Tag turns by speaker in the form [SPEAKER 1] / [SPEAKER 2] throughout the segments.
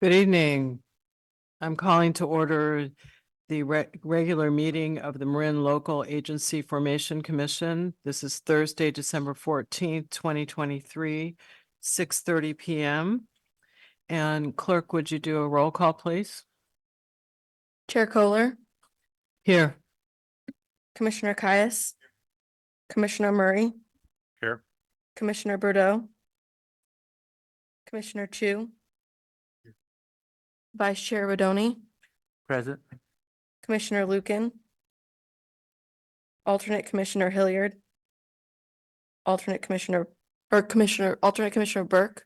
[SPEAKER 1] Good evening. I'm calling to order the regular meeting of the Marin Local Agency Formation Commission. This is Thursday, December 14th, 2023, 6:30 PM. And clerk, would you do a roll call, please?
[SPEAKER 2] Chair Kohler,
[SPEAKER 1] Here.
[SPEAKER 2] Commissioner Caius, Commissioner Murray,
[SPEAKER 3] Here.
[SPEAKER 2] Commissioner Bordeaux, Commissioner Chu, Vice Chair Rodoni,
[SPEAKER 3] Present.
[SPEAKER 2] Commissioner Lucan, alternate Commissioner Hilliard, alternate Commissioner Burke,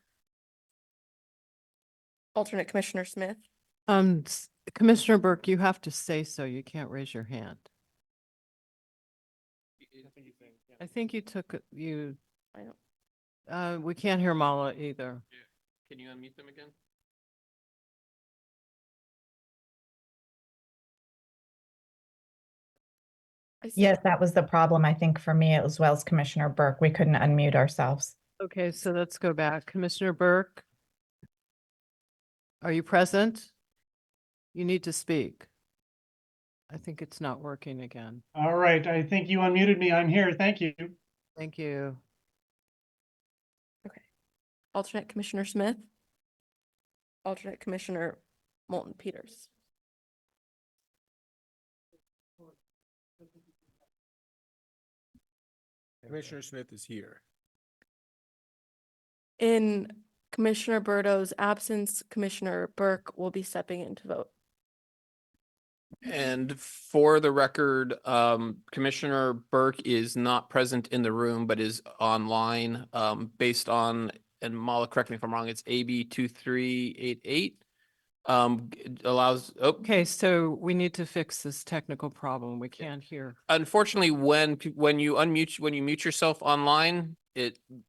[SPEAKER 2] alternate Commissioner Smith.
[SPEAKER 1] Commissioner Burke, you have to say so. You can't raise your hand. I think you took you.
[SPEAKER 2] I don't.
[SPEAKER 1] We can't hear Mala either.
[SPEAKER 3] Can you unmute them again?
[SPEAKER 4] Yes, that was the problem, I think, for me as well as Commissioner Burke. We couldn't unmute ourselves.
[SPEAKER 1] Okay, so let's go back. Commissioner Burke? Are you present? You need to speak. I think it's not working again.
[SPEAKER 5] All right, I think you unmuted me. I'm here. Thank you.
[SPEAKER 1] Thank you.
[SPEAKER 2] Alternate Commissioner Smith, alternate Commissioner Moulton Peters.
[SPEAKER 3] Commissioner Smith is here.
[SPEAKER 2] In Commissioner Bordeaux's absence, Commissioner Burke will be stepping in to vote.
[SPEAKER 3] And for the record, Commissioner Burke is not present in the room, but is online, based on, and Mala, correct me if I'm wrong, it's AB 2388. Allows,
[SPEAKER 1] Okay, so we need to fix this technical problem. We can't hear.
[SPEAKER 3] unfortunately, when you mute yourself online,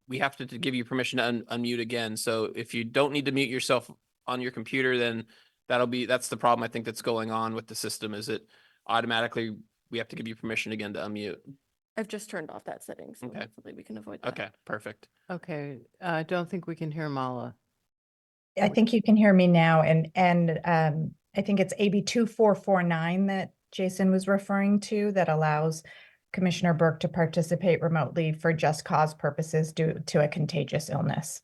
[SPEAKER 3] we have to give you permission to unmute again. So if you don't need to mute yourself on your computer, then that's the problem I think that's going on with the system, is it automatically, we have to give you permission again to unmute.
[SPEAKER 2] I've just turned off that setting, so
[SPEAKER 3] Okay.
[SPEAKER 2] hopefully we can avoid that.
[SPEAKER 3] Okay, perfect.
[SPEAKER 1] Okay, I don't think we can hear Mala.
[SPEAKER 4] I think you can hear me now, and I think it's AB 2449 that Jason was referring to that allows Commissioner Burke to participate remotely for just cause purposes due to a contagious illness.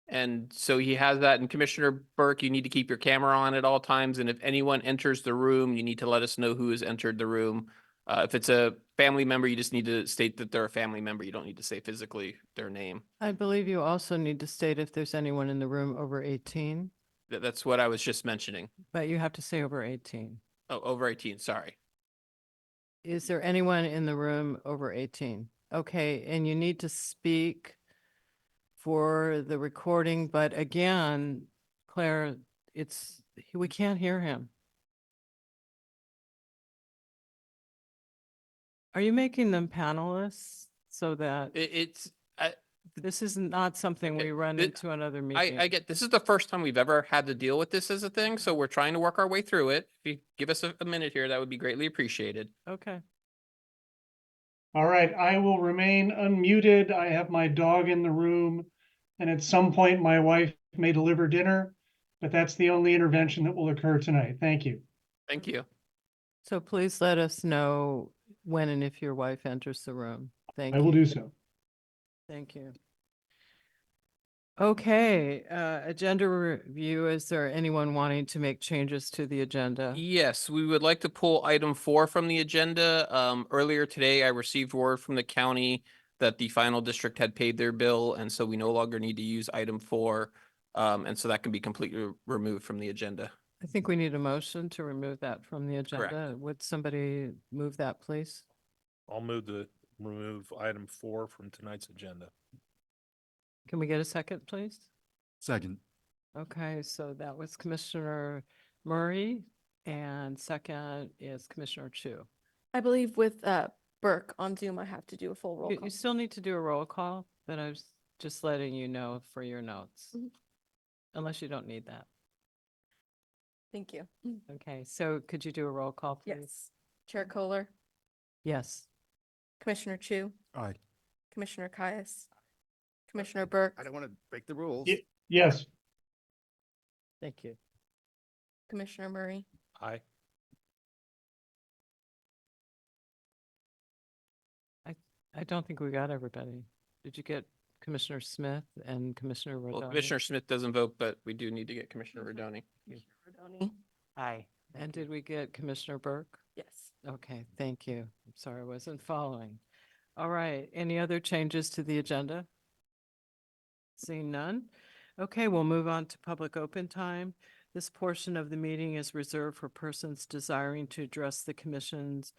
[SPEAKER 3] And so he has that. And Commissioner Burke, you need to keep your camera on at all times. And if anyone enters the room, you need to let us know who has entered the room. If it's a family member, you just need to state that they're a family member. You don't need to say physically their name.
[SPEAKER 1] I believe you also need to state if there's anyone in the room over 18,
[SPEAKER 3] That's what I was just mentioning.
[SPEAKER 1] but you have to say over 18.
[SPEAKER 3] Oh, over 18, sorry.
[SPEAKER 1] Is there anyone in the room over 18? Okay, and you need to speak for the recording, but again, Claire, we can't hear him. Are you making them panelists so that this is not something
[SPEAKER 3] Okay,
[SPEAKER 1] we run into another meeting?
[SPEAKER 3] I get, this is the first time we've ever had to deal with this as a thing. So we're trying to work our way through it. If you give us a minute here, that would be greatly appreciated.
[SPEAKER 1] Okay,
[SPEAKER 5] All right, I will remain unmuted. I have my dog in the room, and at some point my wife may deliver dinner, but that's the only intervention that will occur tonight. Thank you.
[SPEAKER 3] Thank you.
[SPEAKER 1] so please let us know when and if your wife enters the room. Thank you.
[SPEAKER 5] I will do so.
[SPEAKER 1] Thank you. Okay, agenda review. Is there anyone wanting to make changes to the agenda?
[SPEAKER 3] Yes, we would like to pull item 4 from the agenda. Earlier today, I received word from the county that the final district had paid their bill, and so we no longer need to use item 4. And so that can be completely removed from the agenda.
[SPEAKER 1] I think we need a motion to remove that from the agenda. Would somebody move that, please?
[SPEAKER 6] I'll move to remove item 4 from tonight's agenda.
[SPEAKER 1] Can we get a second, please?
[SPEAKER 7] Second.
[SPEAKER 1] Okay, so that was Commissioner Murray and second is Commissioner Chu.
[SPEAKER 2] I believe with Burke on Zoom, I have to do a full roll
[SPEAKER 1] You,
[SPEAKER 2] call.
[SPEAKER 1] you still need to do a roll call, but I was just letting you know for your notes.
[SPEAKER 2] Mhm.
[SPEAKER 1] Unless you don't need that.
[SPEAKER 2] Thank you.
[SPEAKER 1] Okay, so could you do a roll call, please?
[SPEAKER 2] Yes. Chair Kohler,
[SPEAKER 1] Yes.
[SPEAKER 2] Commissioner Chu,
[SPEAKER 7] Aye.
[SPEAKER 2] Commissioner Caius, Commissioner Burke,
[SPEAKER 7] I don't want to break the rules.
[SPEAKER 5] Yes,
[SPEAKER 1] Thank you.
[SPEAKER 2] Commissioner Murray,
[SPEAKER 6] Aye.
[SPEAKER 1] I don't think we got everybody. Did you get Commissioner Smith and Commissioner
[SPEAKER 3] Well,
[SPEAKER 1] Rodoni?
[SPEAKER 3] Commissioner Smith doesn't vote, but we do need to get Commissioner Rodoni.
[SPEAKER 2] Commissioner Rodoni.
[SPEAKER 1] Aye. And did we get Commissioner Burke?
[SPEAKER 2] Yes.
[SPEAKER 1] Okay, thank you. I'm sorry, I wasn't following. All right, any other changes to the agenda? Seeing none? Okay, we'll move on to public open time. This portion of the meeting is reserved for persons desiring to address the commissions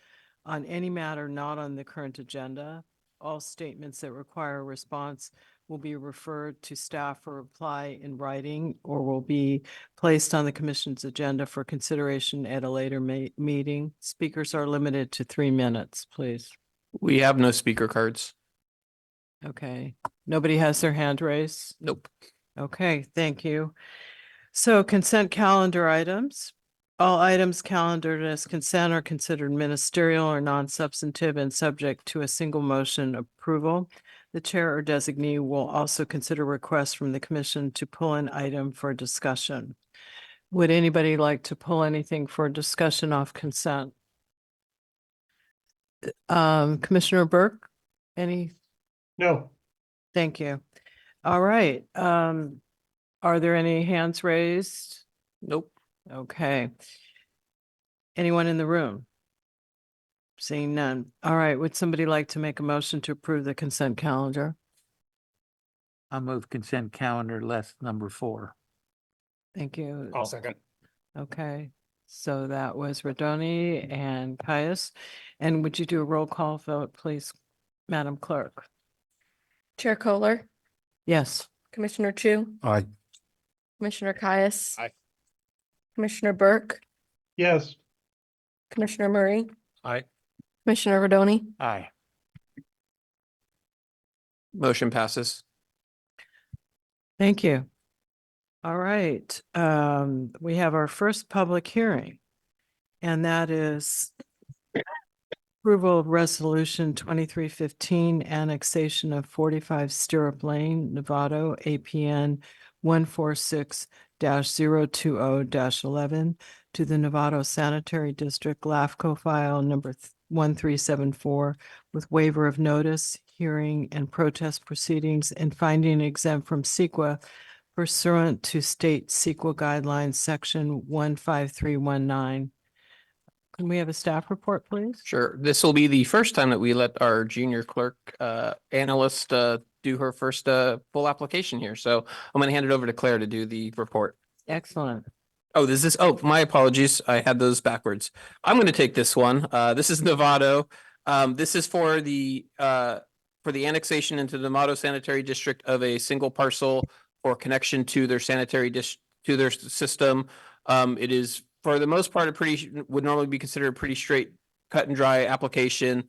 [SPEAKER 1] on any matter not on the current agenda. All statements that require a response will be referred to staff for reply in writing or will be placed on the commission's agenda for consideration at a later meeting. Speakers are limited to 3 minutes, please.
[SPEAKER 3] We have no speaker cards.
[SPEAKER 1] Okay, nobody has their hand raised?
[SPEAKER 3] Nope.
[SPEAKER 1] Okay, thank you. So consent calendar items. All items calendared as consent are considered ministerial or non-substantive and subject to a single motion approval. The chair or designee will also consider requests from the commission to pull an item for discussion. Would anybody like to pull anything for discussion off consent? Commissioner Burke, any?
[SPEAKER 5] No,
[SPEAKER 1] Thank you. All right. Are there any hands raised?
[SPEAKER 3] Nope.
[SPEAKER 1] Okay. Anyone in the room? Seeing none. All right. Would somebody like to make a motion to approve the consent calendar?
[SPEAKER 7] I'll move consent calendar list number 4.
[SPEAKER 1] Thank you.
[SPEAKER 6] second.
[SPEAKER 1] Okay. So that was Rodoni and Caius. And would you do a roll call vote, please, Madam Clerk?
[SPEAKER 2] Chair Kohler,
[SPEAKER 1] Yes.
[SPEAKER 2] Commissioner Chu,
[SPEAKER 6] Aye.
[SPEAKER 2] Commissioner Caius.
[SPEAKER 6] Aye.
[SPEAKER 2] Commissioner Burke,
[SPEAKER 5] yes,
[SPEAKER 2] Commissioner Murray,
[SPEAKER 6] Aye.
[SPEAKER 2] Commissioner Rodoni.
[SPEAKER 7] Aye.
[SPEAKER 3] Motion passes.
[SPEAKER 1] Thank you. All right, we have our first public hearing, and that is approval of resolution 2315, annexation of 45 Stirrup Lane, Novato, APN 146-020-11 to the Novato Sanitary District LAFCO file number 1374 with waiver of notice, hearing, and protest proceedings and finding exempt from CEQA pursuant to state CEQA guidelines, section 15319. Can we have a staff report, please?
[SPEAKER 3] Sure. This will be the first time that we let our junior clerk analyst do her first full application here. So I'm going to hand it over to Claire to do the report.
[SPEAKER 1] Excellent.
[SPEAKER 3] Oh, oh, my apologies. I had those backwards. I'm going to take this one. This is Novato. This is for the annexation into the Novato Sanitary District of a single parcel for connection to their to their system. It is for the most part would normally be considered a pretty straight cut and dry application.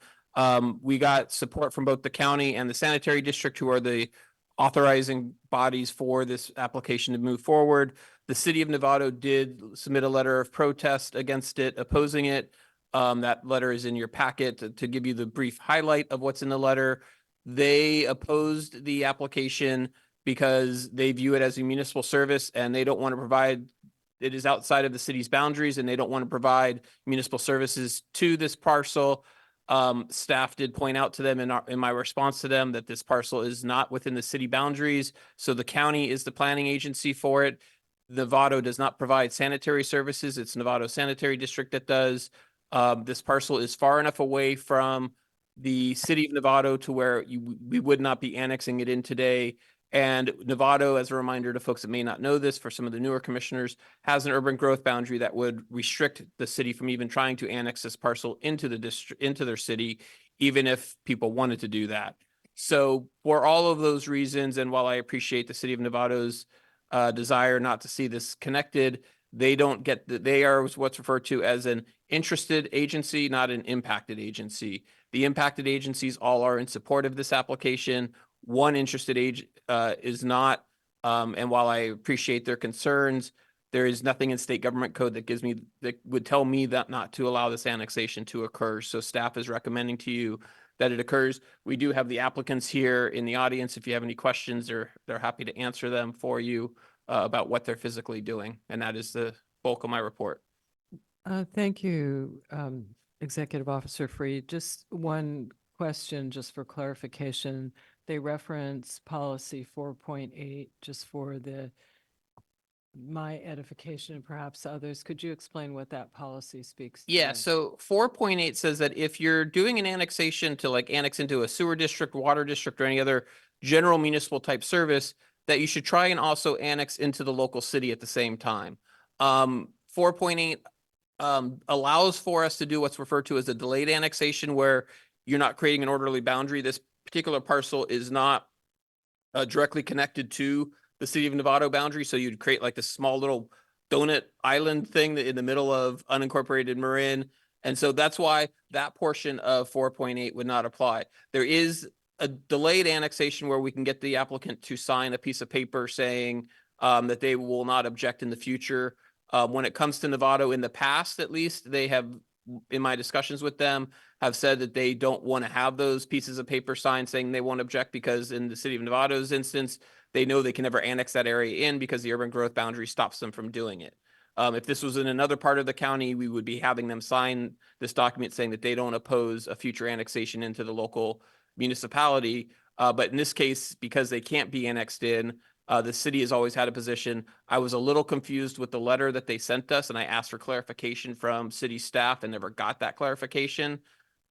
[SPEAKER 3] We got support from both the county and the sanitary district, who are the authorizing bodies for this application to move forward. The city of Novato did submit a letter of protest against it, opposing it. That letter is in your packet to give you the brief highlight of what's in the letter. They opposed the application because they view it as a municipal service and they don't want to provide, it is outside of the city's boundaries and they don't want to provide municipal services to this parcel. Staff did point out to them in my response to them that this parcel is not within the city boundaries. So the county is the planning agency for it. Novato does not provide sanitary services. It's Novato Sanitary District that does. This parcel is far enough away from the city of Novato to where we would not be annexing it in today. And Novato, as a reminder to folks that may not know this, for some of the newer commissioners, has an urban growth boundary that would restrict the city from even trying to annex this parcel into the district, into their city, even if people wanted to do that. So for all of those reasons, and while I appreciate the city of Novato's desire not to see this connected, they don't get they are what's referred to as an interested agency, not an impacted agency. The impacted agencies all are in support of this application. One interested is not. And while I appreciate their concerns, there is nothing in state government code that would tell me that not to allow this annexation to occur. So staff is recommending to you that it occurs. We do have the applicants here in the audience. If you have any questions, they're happy to answer them for you. about what they're physically doing. And that is the bulk of my report.
[SPEAKER 1] Thank you, Executive Officer Freed. Just one question, just for clarification. They reference policy 4.8, just for my edification and perhaps others. Could you explain what that policy speaks to?
[SPEAKER 3] Yeah, so 4.8 says that if you're doing an annexation to like annex into a sewer district, water district, or any other general municipal type service, that you should try and also annex into the local city at the same time. 4.8 allows for us to do what's referred to as a delayed annexation, where you're not creating an orderly boundary. This particular parcel is not directly connected to the city of Novato boundary. So you'd create like this small little donut island thing in the middle of unincorporated Marin. And so that's why that portion of 4.8 would not apply. There is a delayed annexation where we can get the applicant to sign a piece of paper saying that they will not object in the future. When it comes to Novato, in the past, at least, they have, in my discussions with them, have said that they don't want to have those pieces of paper signed saying they won't object, because in the city of Novato's instance, they know they can never annex that area in because the urban growth boundary stops them from doing it. If this was in another part of the county, we would be having them sign this document saying that they don't oppose a future annexation into the local municipality. But in this case, because they can't be annexed in, the city has always had a position. I was a little confused with the letter that they sent us, and I asked for clarification from city staff and never got that clarification.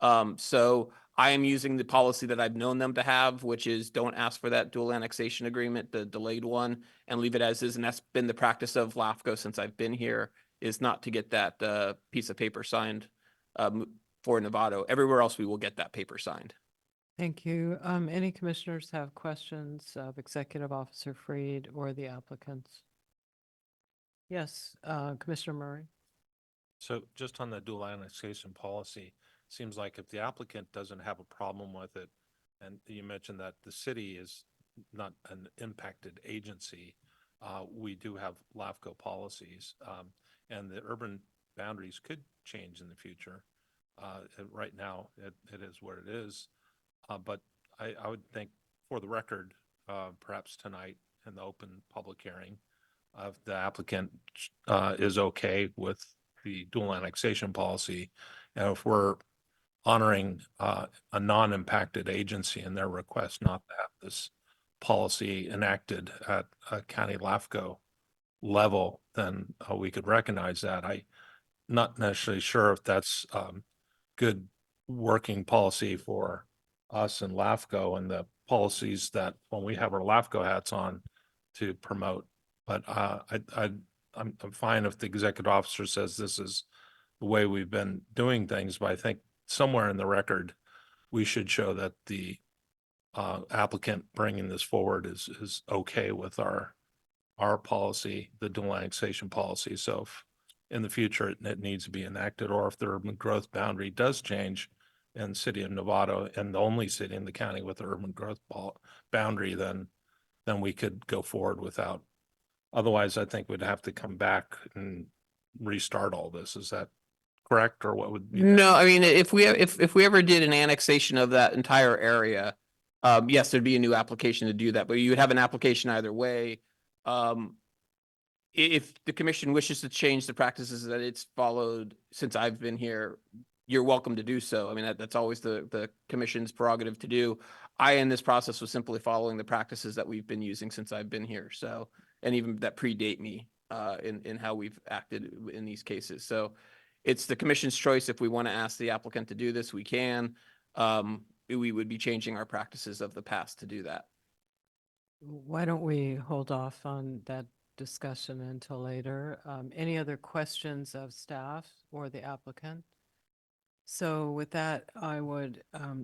[SPEAKER 3] So I am using the policy that I've known them to have, which is don't ask for that dual annexation agreement, the delayed one, and leave it as is. And that's been the practice of LAFCo since I've been here, is not to get that piece of paper signed for Novato. Everywhere else, we will get that paper signed.
[SPEAKER 1] Thank you. Any commissioners have questions of Executive Officer Freed or the applicants? Yes, Commissioner Murray.
[SPEAKER 6] So just on the dual annexation policy, seems like if the applicant doesn't have a problem with it, and you mentioned that the city is not an impacted agency, we do have LAFCO policies, and the urban boundaries could change in the future. Right now, it is what it is. But I would think, for the record, perhaps tonight in the open public hearing, if the applicant is okay with the dual annexation policy, and if we're honoring a non-impacted agency in their request not to have this policy enacted at a county LAFCO level, then we could recognize that. I'm not necessarily sure if that's good working policy for us and LAFCO and the policies that when we have our LAFCO hats on to promote. But I'm fine if the executive officer says this is the way we've been doing things, but I think somewhere in the record, we should show that the applicant bringing this forward is okay with our policy, the dual annexation policy. So if in the future it needs to be enacted, or if the urban growth boundary does change in the city of Novato and the only city in the county with the urban growth boundary, then we could go forward without. Otherwise, I think we'd have to come back and restart all this. Is that correct, or what would be?
[SPEAKER 3] No, I mean, if we ever did an annexation of that entire area, yes, there'd be a new application to do that, but you would have an application either way. If the commission wishes to change the practices that it's followed since I've been here, you're welcome to do so. I mean, that's always the commission's prerogative to do. I, in this process, was simply following the practices that we've been using since I've been here. So, and even that predate me in how we've acted in these cases. So it's the commission's choice. If we want to ask the applicant to do this, we can. We would be changing our practices of the past to do that.
[SPEAKER 1] Why don't we hold off on that discussion until later? Any other questions of staff or the applicant? So with that, I would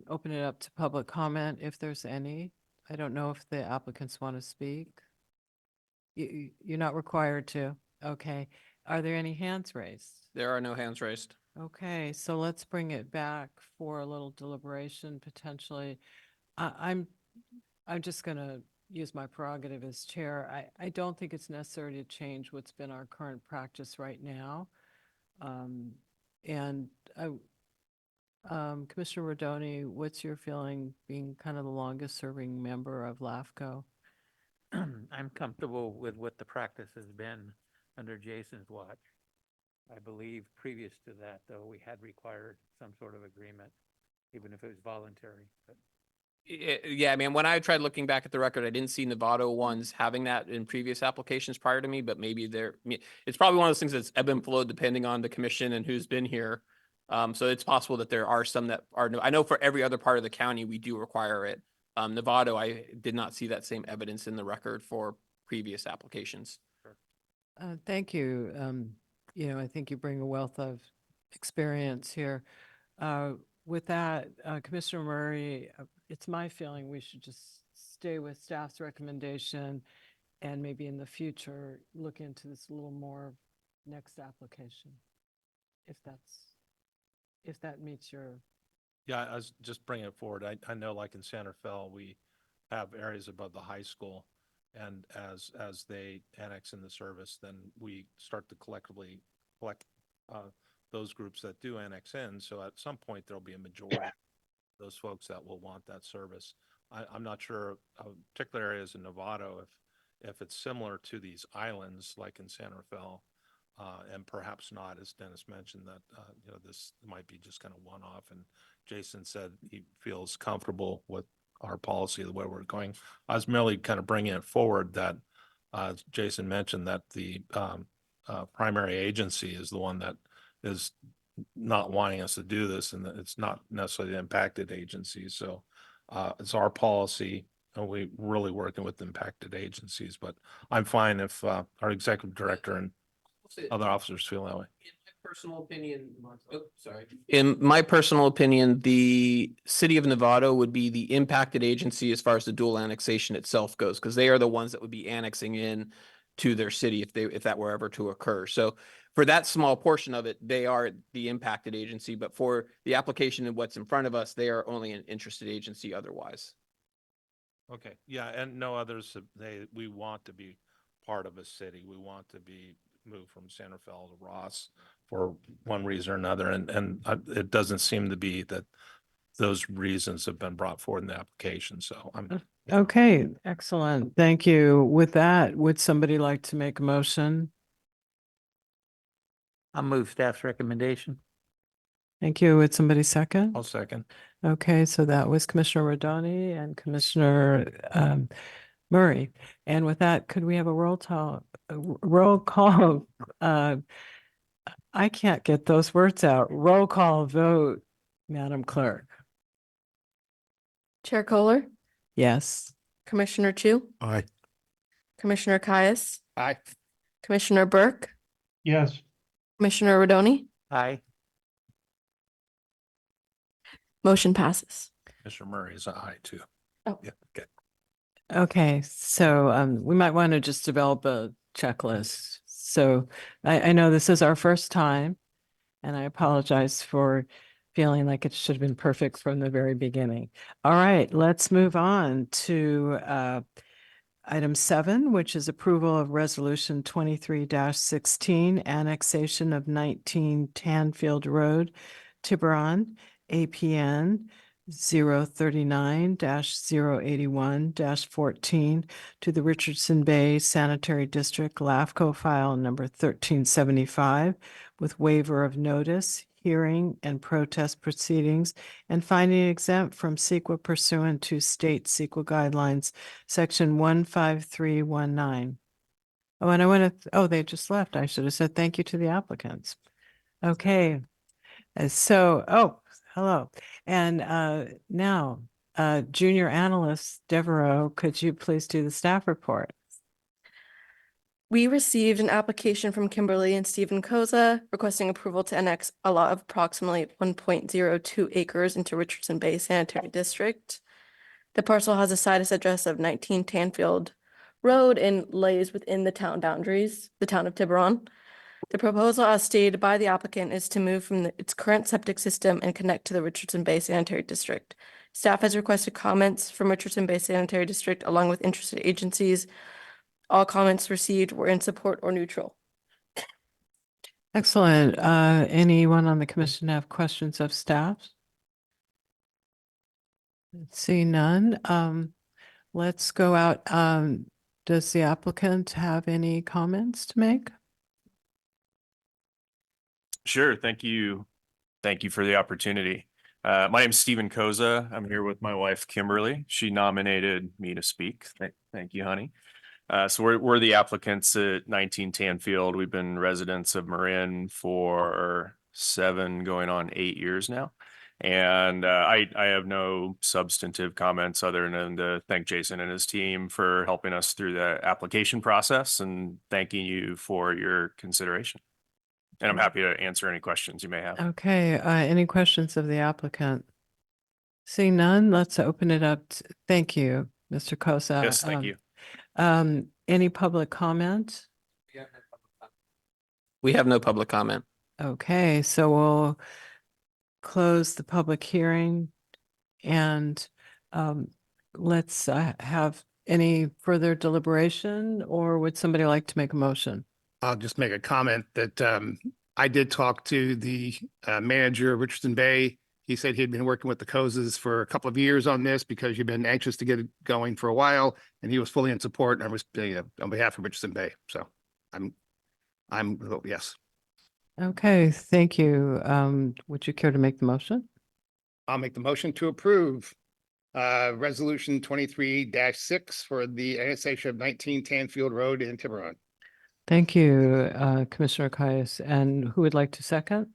[SPEAKER 1] open it up to public comment if there's any. I don't know if the applicants want to speak. You're not required to. Okay. Are there any hands raised?
[SPEAKER 3] There are no hands raised.
[SPEAKER 1] Okay, so let's bring it back for a little deliberation potentially. I'm just going to use my prerogative as chair. I don't think it's necessary to change what's been our current practice right now. And Commissioner Rodoni, what's your feeling being kind of the longest serving member of LAFCO?
[SPEAKER 7] I'm comfortable with what the practice has been under Jason's watch. I believe previous to that, though, we had required some sort of agreement, even if it was voluntary. But
[SPEAKER 3] Yeah, I mean, when I tried looking back at the record, I didn't see Novato ones having that in previous applications prior to me, but maybe it's probably one of those things that's ebb and flow depending on the commission and who's been here. So it's possible that there are some that are, I know for every other part of the county, we do require it. Novato, I did not see that same evidence in the record for previous applications.
[SPEAKER 1] Thank you. I think you bring a wealth of experience here. With that, Commissioner Murray, it's my feeling we should just stay with staff's recommendation and maybe in the future, look into this a little more next application. If that meets your,
[SPEAKER 6] Yeah, I was just bringing it forward. I know like in Santa Fe, we have areas above the high school. And as they annex in the service, then we start to collectively collect those groups that do annex in. So at some point, there'll be a majority of those folks that will want that service. I'm not sure of particular areas in Novato if it's similar to these islands like in Santa Fe, and perhaps not, as Dennis mentioned, that this might be just kind of one-off. And Jason said he feels comfortable with our policy, the way we're going. I was merely kind of bringing it forward that Jason mentioned that the primary agency is the one that is not wanting us to do this, and that it's not necessarily the impacted agency. So it's our policy, and we really working with impacted agencies. But I'm fine if our executive director and other officers feel that way.
[SPEAKER 3] Personal opinion, sorry. In my personal opinion, the city of Novato would be the impacted agency as far as the dual annexation itself goes, because they are the ones that would be annexing in to their city if that were ever to occur. So for that small portion of it, they are the impacted agency, but for the application and what's in front of us, they are only an interested agency otherwise.
[SPEAKER 6] Okay, yeah, and no others, we want to be part of a city. We want to be moved from Santa Fe to Ross for one reason or another. And it doesn't seem to be that those reasons have been brought forward in the application. So I'm.
[SPEAKER 1] okay, excellent. Thank you. With that, would somebody like to make a motion?
[SPEAKER 7] I'll move staff's recommendation.
[SPEAKER 1] Thank you. Would somebody second?
[SPEAKER 6] I'll second.
[SPEAKER 1] Okay, so that was Commissioner Rodoni and Commissioner Murray. And with that, could we have a roll call? I can't get those words out. Roll call vote, Madam Clerk.
[SPEAKER 2] Chair Kohler,
[SPEAKER 1] Yes.
[SPEAKER 2] Commissioner Chu,
[SPEAKER 6] Aye.
[SPEAKER 2] Commissioner Caius,
[SPEAKER 3] Aye.
[SPEAKER 2] Commissioner Burke,
[SPEAKER 5] Yes,
[SPEAKER 2] Commissioner Rodoni,
[SPEAKER 7] Aye.
[SPEAKER 2] motion passes.
[SPEAKER 6] Mr. Murray is an aye too.
[SPEAKER 2] Oh.
[SPEAKER 6] Yeah, okay.
[SPEAKER 1] Okay, so we might want to just develop a checklist. So I know this is our first time, and I apologize for feeling like it should have been perfect from the very beginning. All right, let's move on to item 7, which is approval of resolution 23-16, annexation of 19 Tanfield Road, Tiburon, APN 039-081-14 to the Richardson Bay Sanitary District LAFCO file number 1375 with waiver of notice, hearing, and protest proceedings, and finding exempt from CEQA pursuant to state CEQA guidelines, section 15319. Oh, and I want to, they just left. I should have said thank you to the applicants. Okay. Hello. And now, junior analyst Devereaux, could you please do the staff report?
[SPEAKER 2] We received an application from Kimberly and Stephen Koza requesting approval to annex a lot of approximately 1.02 acres into Richardson Bay Sanitary District. The parcel has a site address of 19 Tanfield Road and lays within the town boundaries, the town of Tiburon. The proposal as stated by the applicant is to move from its current septic system and connect to the Richardson Bay Sanitary District. Staff has requested comments from Richardson Bay Sanitary District along with interested agencies. All comments received were in support or neutral.
[SPEAKER 1] Excellent. Anyone on the commission have questions of staff? See none. Let's go out. Does the applicant have any comments to make?
[SPEAKER 8] Sure. Thank you. Thank you for the opportunity. My name's Stephen Koza. I'm here with my wife, Kimberly. She nominated me to speak. Thank you, honey. So we're the applicants at 19 Tanfield. We've been residents of Marin for 7 going on 8 years now. And I have no substantive comments other than to thank Jason and his team for helping us through the application process and thanking you for your consideration. And I'm happy to answer any questions you may have.
[SPEAKER 1] Okay, any questions of the applicant? Seeing none, let's open it up. Thank you, Mr. Kosa.
[SPEAKER 8] Yes, thank you.
[SPEAKER 1] Any public comment?
[SPEAKER 3] We have no public comment.
[SPEAKER 1] Okay, so we'll close the public hearing and let's have any further deliberation, or would somebody like to make a motion?
[SPEAKER 9] I'll just make a comment that I did talk to the manager of Richardson Bay. He said he'd been working with the Kozas for a couple of years on this because you've been anxious to get it going for a while, and he was fully in support. And I was on behalf of Richardson Bay. So I'm yes.
[SPEAKER 1] Okay, thank you. Would you care to make the motion?
[SPEAKER 9] I'll make the motion to approve resolution 23-6 for the annexation of 19 Tanfield Road in Tiburon.
[SPEAKER 1] Thank you, Commissioner Caius. And who would like to second?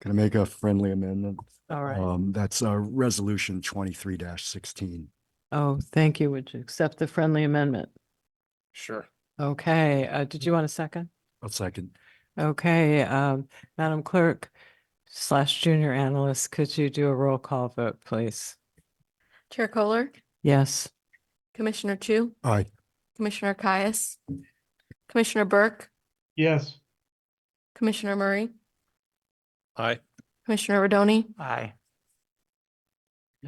[SPEAKER 10] Can I make a friendly amendment?
[SPEAKER 1] All right.
[SPEAKER 10] That's resolution 23-16.
[SPEAKER 1] Oh, thank you. Would you accept the friendly amendment?
[SPEAKER 9] Sure.
[SPEAKER 1] Okay, did you want a second?
[SPEAKER 10] I'll second.
[SPEAKER 1] Okay, Madam Clerk / Junior Analyst, could you do a roll call vote, please?
[SPEAKER 2] Chair Kohler,
[SPEAKER 1] Yes.
[SPEAKER 2] Commissioner Chu,
[SPEAKER 10] Aye.
[SPEAKER 2] Commissioner Caius, Commissioner Burke,
[SPEAKER 5] Yes.
[SPEAKER 2] Commissioner Murray,
[SPEAKER 6] Aye.
[SPEAKER 2] Commissioner Rodoni,
[SPEAKER 7] Aye.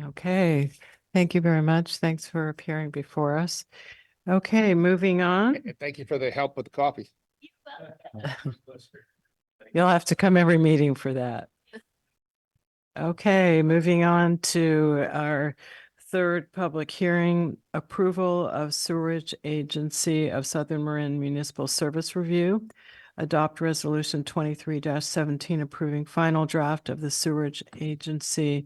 [SPEAKER 1] Okay, thank you very much. Thanks for appearing before us. Okay, moving on.
[SPEAKER 9] And thank you for the help with the coffee.
[SPEAKER 1] You'll have to come every meeting for that. Okay, moving on to our third public hearing, approval of Sewerage Agency of Southern Marin Municipal Service Review. Adopt resolution 23-17 approving final draft of the Sewerage Agency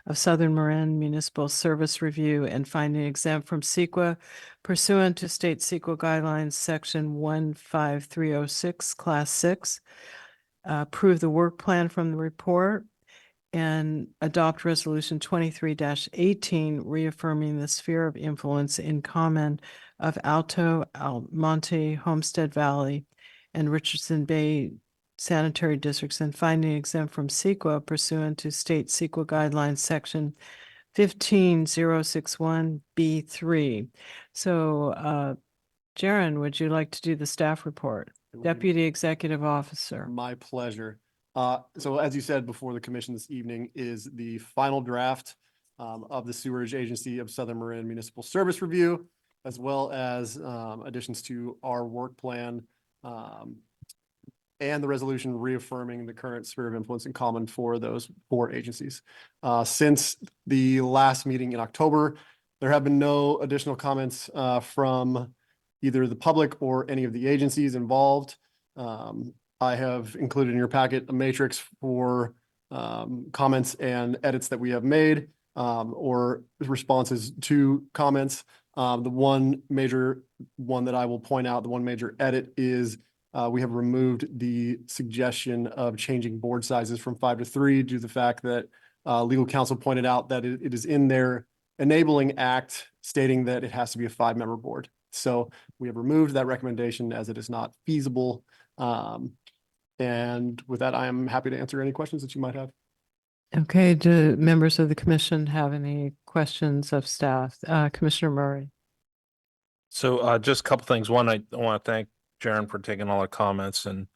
[SPEAKER 1] of Southern Marin Municipal Service Review and finding exempt from CEQA pursuant to state CEQA guidelines, section 15306, class 6. Approve the work plan from the report and adopt resolution 23-18 reaffirming the sphere of influence in common of Alto, Almonte, Homestead Valley, and Richardson Bay sanitary districts and finding exempt from CEQA pursuant to state CEQA guidelines, section 15061B3. So, Jaren, would you like to do the staff report? Deputy Executive Officer.
[SPEAKER 11] My pleasure. So as you said before the commission this evening is the final draft of the Sewerage Agency of Southern Marin Municipal Service Review, as well as additions to our work plan and the resolution reaffirming the current sphere of influence in common for those 4 agencies. Since the last meeting in October, there have been no additional comments from either the public or any of the agencies involved. I have included in your packet a matrix for comments and edits that we have made or responses to comments. The one major one that I will point out, the one major edit is we have removed the suggestion of changing board sizes from 5 to 3 due to the fact that legal counsel pointed out that it is in their enabling act stating that it has to be a 5-member board. So we have removed that recommendation as it is not feasible. And with that, I am happy to answer any questions that you might have.
[SPEAKER 1] Okay, do members of the commission have any questions of staff? Commissioner Murray.
[SPEAKER 6] So just a couple things. One, I want to thank Jaren for taking all the comments and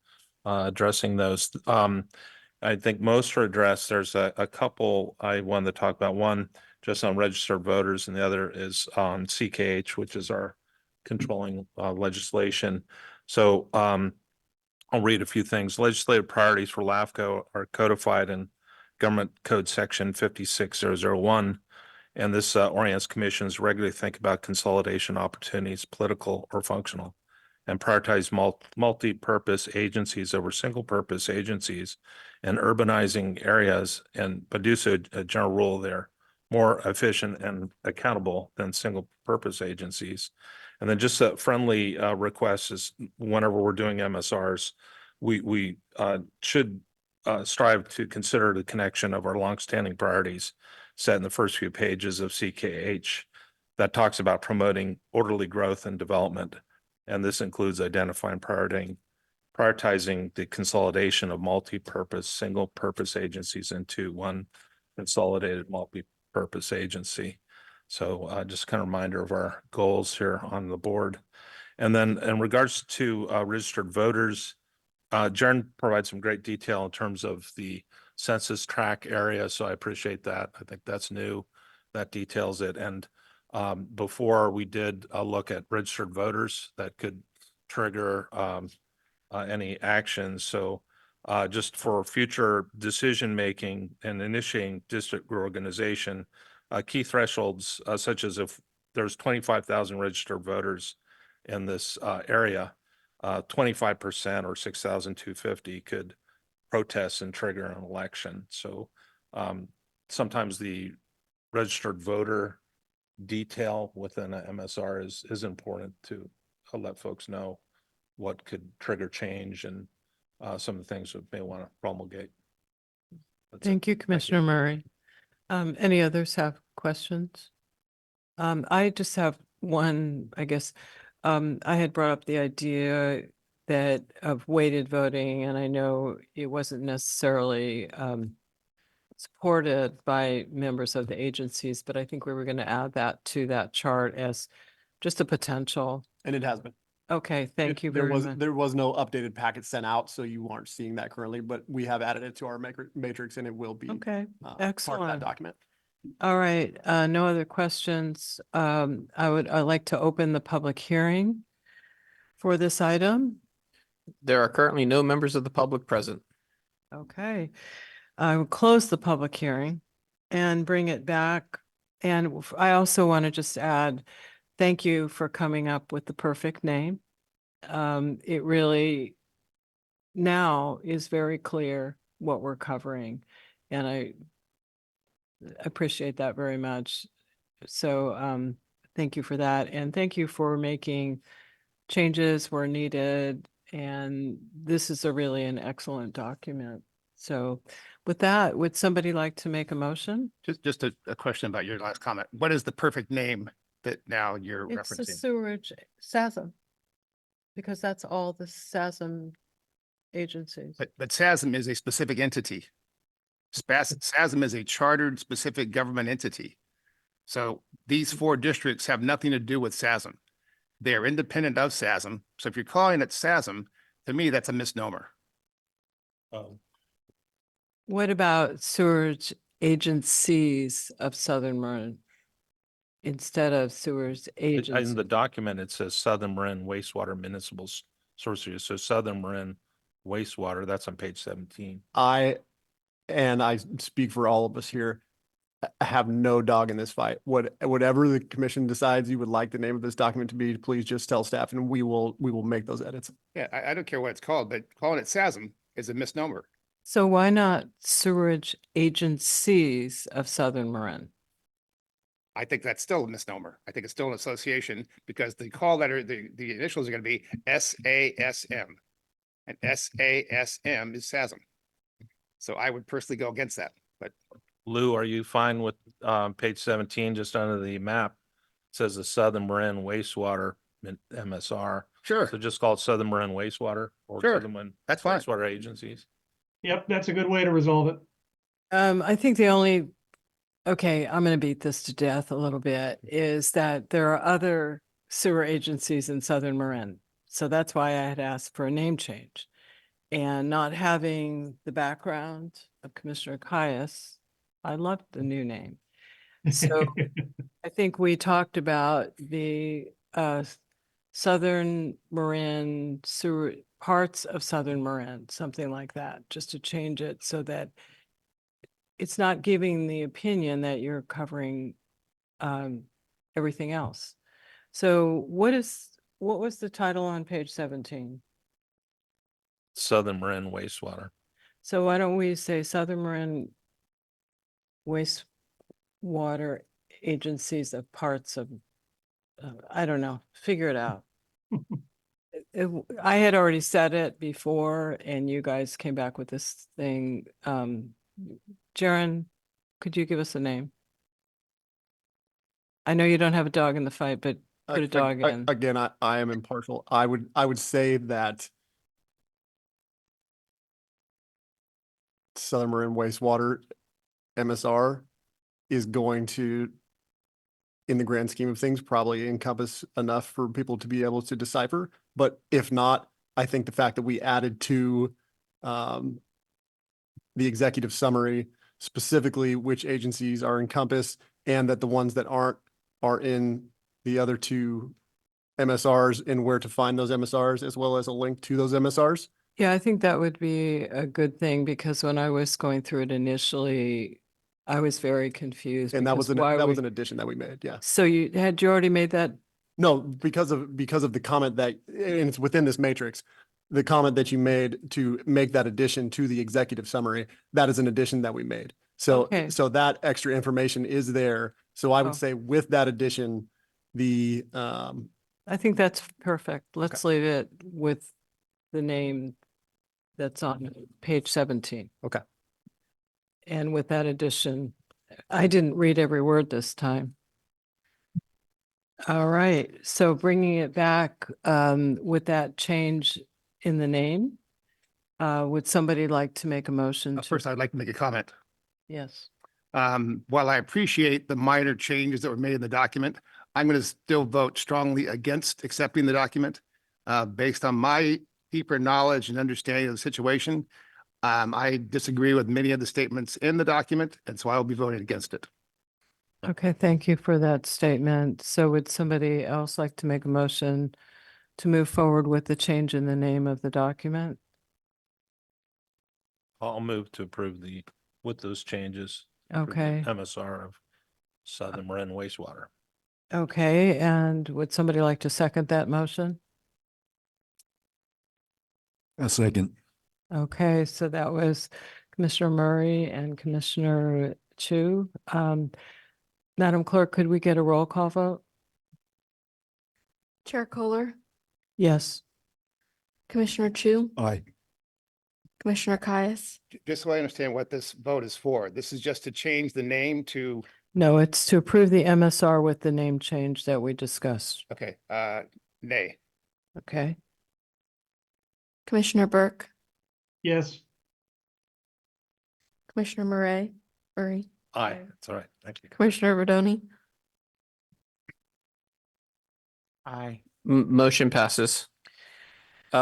[SPEAKER 6] addressing those. I think most are addressed. There's a couple I wanted to talk about. One, just on registered voters, and the other is on CKH, which is our controlling legislation. So I'll read a few things. Legislative priorities for LAFCo are codified in Government Code Section 56001 And this orients commissions regularly think about consolidation opportunities, political or functional, and prioritize multi-purpose agencies over single-purpose agencies and urbanizing areas, but do so a general rule they're more efficient and accountable than single-purpose agencies. And then just a friendly request is whenever we're doing MSRs, we should strive to consider the connection of our longstanding priorities set in the first few pages of CKH that talks about promoting orderly growth and development. And this includes identifying prioritizing the consolidation of multi-purpose, single-purpose agencies into one consolidated multi-purpose agency. So just kind of reminder of our goals here on the board. And then in regards to registered voters, Jaren provides some great detail in terms of the census tract area, so I appreciate that. I think that's new. That details it. And before we did look at registered voters that could trigger any actions. So just for future decision making and initiating district reorganization, key thresholds such as if there's 25,000 registered voters in this area, 25% or 6,250 could protest and trigger an election. So sometimes the registered voter detail within an MSR is important to let folks know what could trigger change and some of the things we may want to promulgate. That's it.
[SPEAKER 1] Thank you, Commissioner Murray. Any others have questions? I just have one, I guess. I had brought up the idea that of weighted voting, and I know it wasn't necessarily supported by members of the agencies, but I think we were going to add that to that chart as just a potential.
[SPEAKER 11] And it has been.
[SPEAKER 1] Okay, thank you
[SPEAKER 11] There
[SPEAKER 1] very
[SPEAKER 11] was,
[SPEAKER 1] much.
[SPEAKER 11] there was no updated packet sent out, so you aren't seeing that currently, but we have added it to our matrix and it will be
[SPEAKER 1] Okay,
[SPEAKER 11] part of that
[SPEAKER 1] excellent.
[SPEAKER 11] document.
[SPEAKER 1] All right, no other questions. I'd like to open the public hearing for this item.
[SPEAKER 3] There are currently no members of the public present.
[SPEAKER 1] Okay, I will close the public hearing and bring it back. And I also want to just add, thank you for coming up with the perfect name. It really now is very clear what we're covering, and I appreciate that very much. So thank you for that, and thank you for making changes where needed. And this is really an excellent document. So with that, would somebody like to make a motion?
[SPEAKER 9] Just a question about your last comment. What is the perfect name that now you're
[SPEAKER 1] It's the
[SPEAKER 9] referencing?
[SPEAKER 1] sewerage SASM, because that's all the SASM agencies.
[SPEAKER 9] But SASM is a specific entity. SASM is a chartered specific government entity. So these 4 districts have nothing to do with SASM. They are independent of SASM. So if you're calling it SASM, to me, that's a misnomer.
[SPEAKER 1] What about sewerage agencies of Southern Marin instead of sewers
[SPEAKER 6] In
[SPEAKER 1] agencies?
[SPEAKER 6] the document, it says Southern Marin wastewater municipal sources. So Southern Marin wastewater, that's on page 17.
[SPEAKER 11] I speak for all of us here, have no dog in this fight. Whatever the commission decides you would like the name of this document to be, please just tell staff and we will make those edits.
[SPEAKER 9] Yeah, I don't care what it's called, but calling it SASM is a misnomer.
[SPEAKER 1] So why not sewerage agencies of Southern Marin?
[SPEAKER 9] I think that's still a misnomer. I think it's still an association because the call letter, the initials are going to be SASM. And SASM is SASM. So I would personally go against that, but
[SPEAKER 6] Lou, are you fine with page 17, just under the map? It says the Southern Marin wastewater MSR.
[SPEAKER 9] sure,
[SPEAKER 6] So just call it Southern Marin wastewater or
[SPEAKER 9] Sure,
[SPEAKER 6] Southern Marin
[SPEAKER 9] that's fine.
[SPEAKER 6] wastewater agencies.
[SPEAKER 5] Yep, that's a good way to resolve it.
[SPEAKER 1] I think the only, okay, I'm going to beat this to death a little bit, is that there are other sewer agencies in Southern Marin. So that's why I had asked for a name change. And not having the background of Commissioner Caius, I loved the new name. So I think we talked about the Southern Marin sewer, parts of Southern Marin, something like that, just to change it so that it's not giving the opinion that you're covering everything else. So what was the title on page 17?
[SPEAKER 6] Southern Marin wastewater.
[SPEAKER 1] So why don't we say Southern Marin wastewater agencies of parts of, I don't know, figure it out. I had already said it before and you guys came back with this thing. Jaren, could you give us a name? I know you don't have a dog in the fight, but put a dog in.
[SPEAKER 11] Again, I am impartial. I would say that Southern Marin wastewater MSR is going to, in the grand scheme of things, probably encompass enough for people to be able to decipher. But if not, I think the fact that we added to the executive summary, specifically which agencies are encompassed and that the ones that aren't are in the other two MSRs and where to find those MSRs, as well as a link to those MSRs.
[SPEAKER 1] Yeah, I think that would be a good thing because when I was going through it initially, I was very confused.
[SPEAKER 11] And that was
[SPEAKER 1] because why
[SPEAKER 11] that was
[SPEAKER 1] we-
[SPEAKER 11] an addition that we made, yeah.
[SPEAKER 1] So you already made that?
[SPEAKER 11] No, because of the comment that, and it's within this matrix, the comment that you made to make that addition to the executive summary, that is an addition that we made. So,
[SPEAKER 1] Okay.
[SPEAKER 11] so that extra information is there. So I
[SPEAKER 1] Oh.
[SPEAKER 11] would say with that addition, the,
[SPEAKER 1] I think that's perfect. Let's leave it with the name that's on page 17.
[SPEAKER 11] Okay.
[SPEAKER 1] And with that addition, I didn't read every word this time. All right, so bringing it back with that change in the name, would somebody like to make a motion to?
[SPEAKER 9] First, I'd like to make a comment.
[SPEAKER 1] Yes.
[SPEAKER 9] While I appreciate the minor changes that were made in the document, I'm going to still vote strongly against accepting the document. Based on my deeper knowledge and understanding of the situation, I disagree with many of the statements in the document, and so I will be voting against it.
[SPEAKER 1] Okay, thank you for that statement. So would somebody else like to make a motion to move forward with the change in the name of the document?
[SPEAKER 6] I'll move to approve with those changes. approve the
[SPEAKER 1] Okay,
[SPEAKER 6] MSR of Southern Marin wastewater.
[SPEAKER 1] okay, and would somebody like to second that motion?
[SPEAKER 10] A second.
[SPEAKER 1] Okay, so that was Commissioner Murray and Commissioner Chu. Madam Clerk, could we get a roll call vote?
[SPEAKER 2] Chair Kohler,
[SPEAKER 1] Yes.
[SPEAKER 2] Commissioner Chu,
[SPEAKER 10] Aye.
[SPEAKER 2] Commissioner Caius,
[SPEAKER 9] Just so I understand what this vote is for, this is just to change the name to,
[SPEAKER 1] No, it's to approve the MSR with the name change that we discussed.
[SPEAKER 9] okay, nay.
[SPEAKER 1] Okay,
[SPEAKER 2] Commissioner Burke,
[SPEAKER 5] Yes,
[SPEAKER 2] Commissioner Murray,
[SPEAKER 6] Aye, that's all right. Thank you.
[SPEAKER 2] Commissioner Rodoni,
[SPEAKER 7] Aye.
[SPEAKER 3] Motion passes.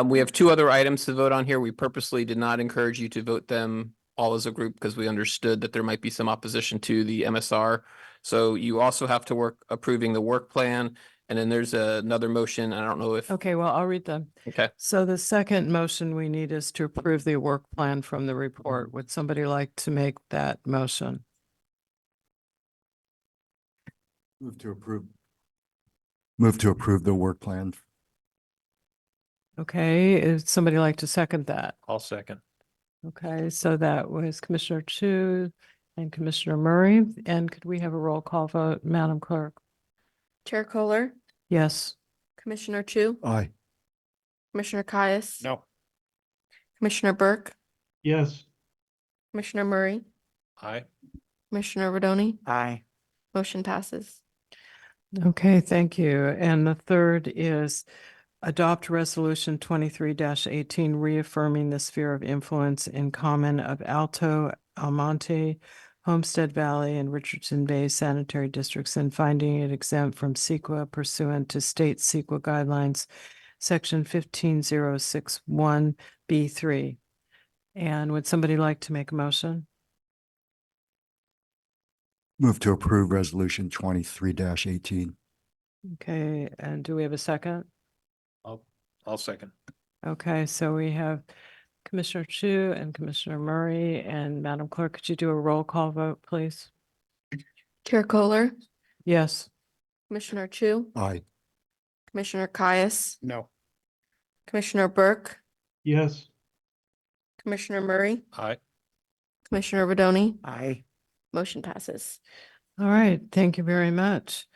[SPEAKER 3] We have two other items to vote on here. We purposely did not encourage you to vote them all as a group because we understood that there might be some opposition to the MSR. So you also have to work approving the work plan. And then there's another motion. I don't know if,
[SPEAKER 1] okay, well, I'll read them.
[SPEAKER 3] okay.
[SPEAKER 1] So the second motion we need is to approve the work plan from the report. Would somebody like to make that motion?
[SPEAKER 10] Move to approve. Move to approve the work plan.
[SPEAKER 1] Okay, is somebody like to second that?
[SPEAKER 6] I'll second.
[SPEAKER 1] Okay, so that was Commissioner Chu and Commissioner Murray. And could we have a roll call vote, Madam Clerk?
[SPEAKER 2] Chair Kohler,
[SPEAKER 1] Yes.
[SPEAKER 2] Commissioner Chu,
[SPEAKER 10] Aye.
[SPEAKER 2] Commissioner Caius.
[SPEAKER 9] No.
[SPEAKER 2] Commissioner Burke,
[SPEAKER 5] yes,
[SPEAKER 2] Commissioner Murray,
[SPEAKER 6] Aye.
[SPEAKER 2] Commissioner Rodoni,
[SPEAKER 7] Aye.
[SPEAKER 2] motion passes.
[SPEAKER 1] Okay, thank you. And the third is adopt resolution 23-18 reaffirming the sphere of influence in common of Alto, Almonte, Homestead Valley, and Richardson Bay sanitary districts and finding it exempt from CEQA pursuant to state CEQA guidelines, section 15061B3. And would somebody like to make a motion?
[SPEAKER 10] Move to approve resolution 23-18.
[SPEAKER 1] Okay, and do we have a second?
[SPEAKER 6] I'll second.
[SPEAKER 1] Okay, so we have Commissioner Chu and Commissioner Murray, and Madam Clerk, could you do a roll call vote, please?
[SPEAKER 2] Chair Kohler,
[SPEAKER 1] Yes.
[SPEAKER 2] Commissioner Chu,
[SPEAKER 10] Aye.
[SPEAKER 2] Commissioner Caius,
[SPEAKER 9] No.
[SPEAKER 2] Commissioner Burke,
[SPEAKER 5] Yes.
[SPEAKER 2] Commissioner Murray,
[SPEAKER 6] Aye.
[SPEAKER 2] Commissioner Rodoni.
[SPEAKER 7] Aye.
[SPEAKER 2] Motion passes.
[SPEAKER 1] All right, thank you very much.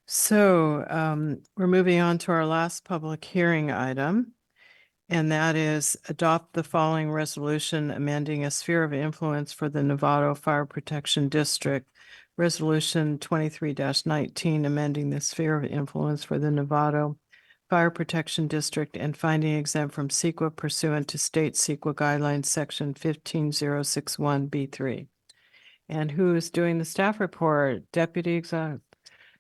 [SPEAKER 1] So we're moving on to our last public hearing item. And that is adopt the following resolution amending a sphere of influence for the Novato Fire Protection District. Resolution 23-19, amending the sphere of influence for the Novato Fire Protection District and finding exempt from CEQA pursuant to state CEQA guidelines, section 15061B3. And who is doing the staff report? Deputy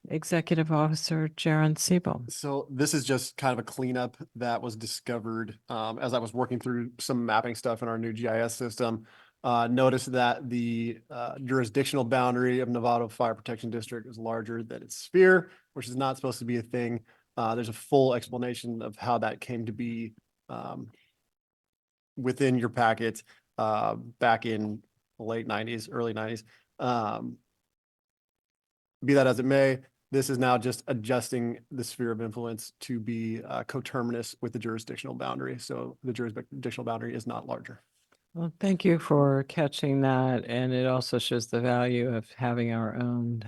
[SPEAKER 1] Executive Officer Jaron Siebel.
[SPEAKER 11] So this is just kind of a cleanup that was discovered as I was working through some mapping stuff in our new GIS system. Noticed that the jurisdictional boundary of Novato Fire Protection District is larger than its sphere, which is not supposed to be a thing. There's a full explanation of how that came to be within your packet back in the late 90s, early 90s. Be that as it may, this is now just adjusting the sphere of influence to be coterminous with the jurisdictional boundary. So the jurisdictional boundary is not larger.
[SPEAKER 1] Well, thank you for catching that. And it also shows the value of having our own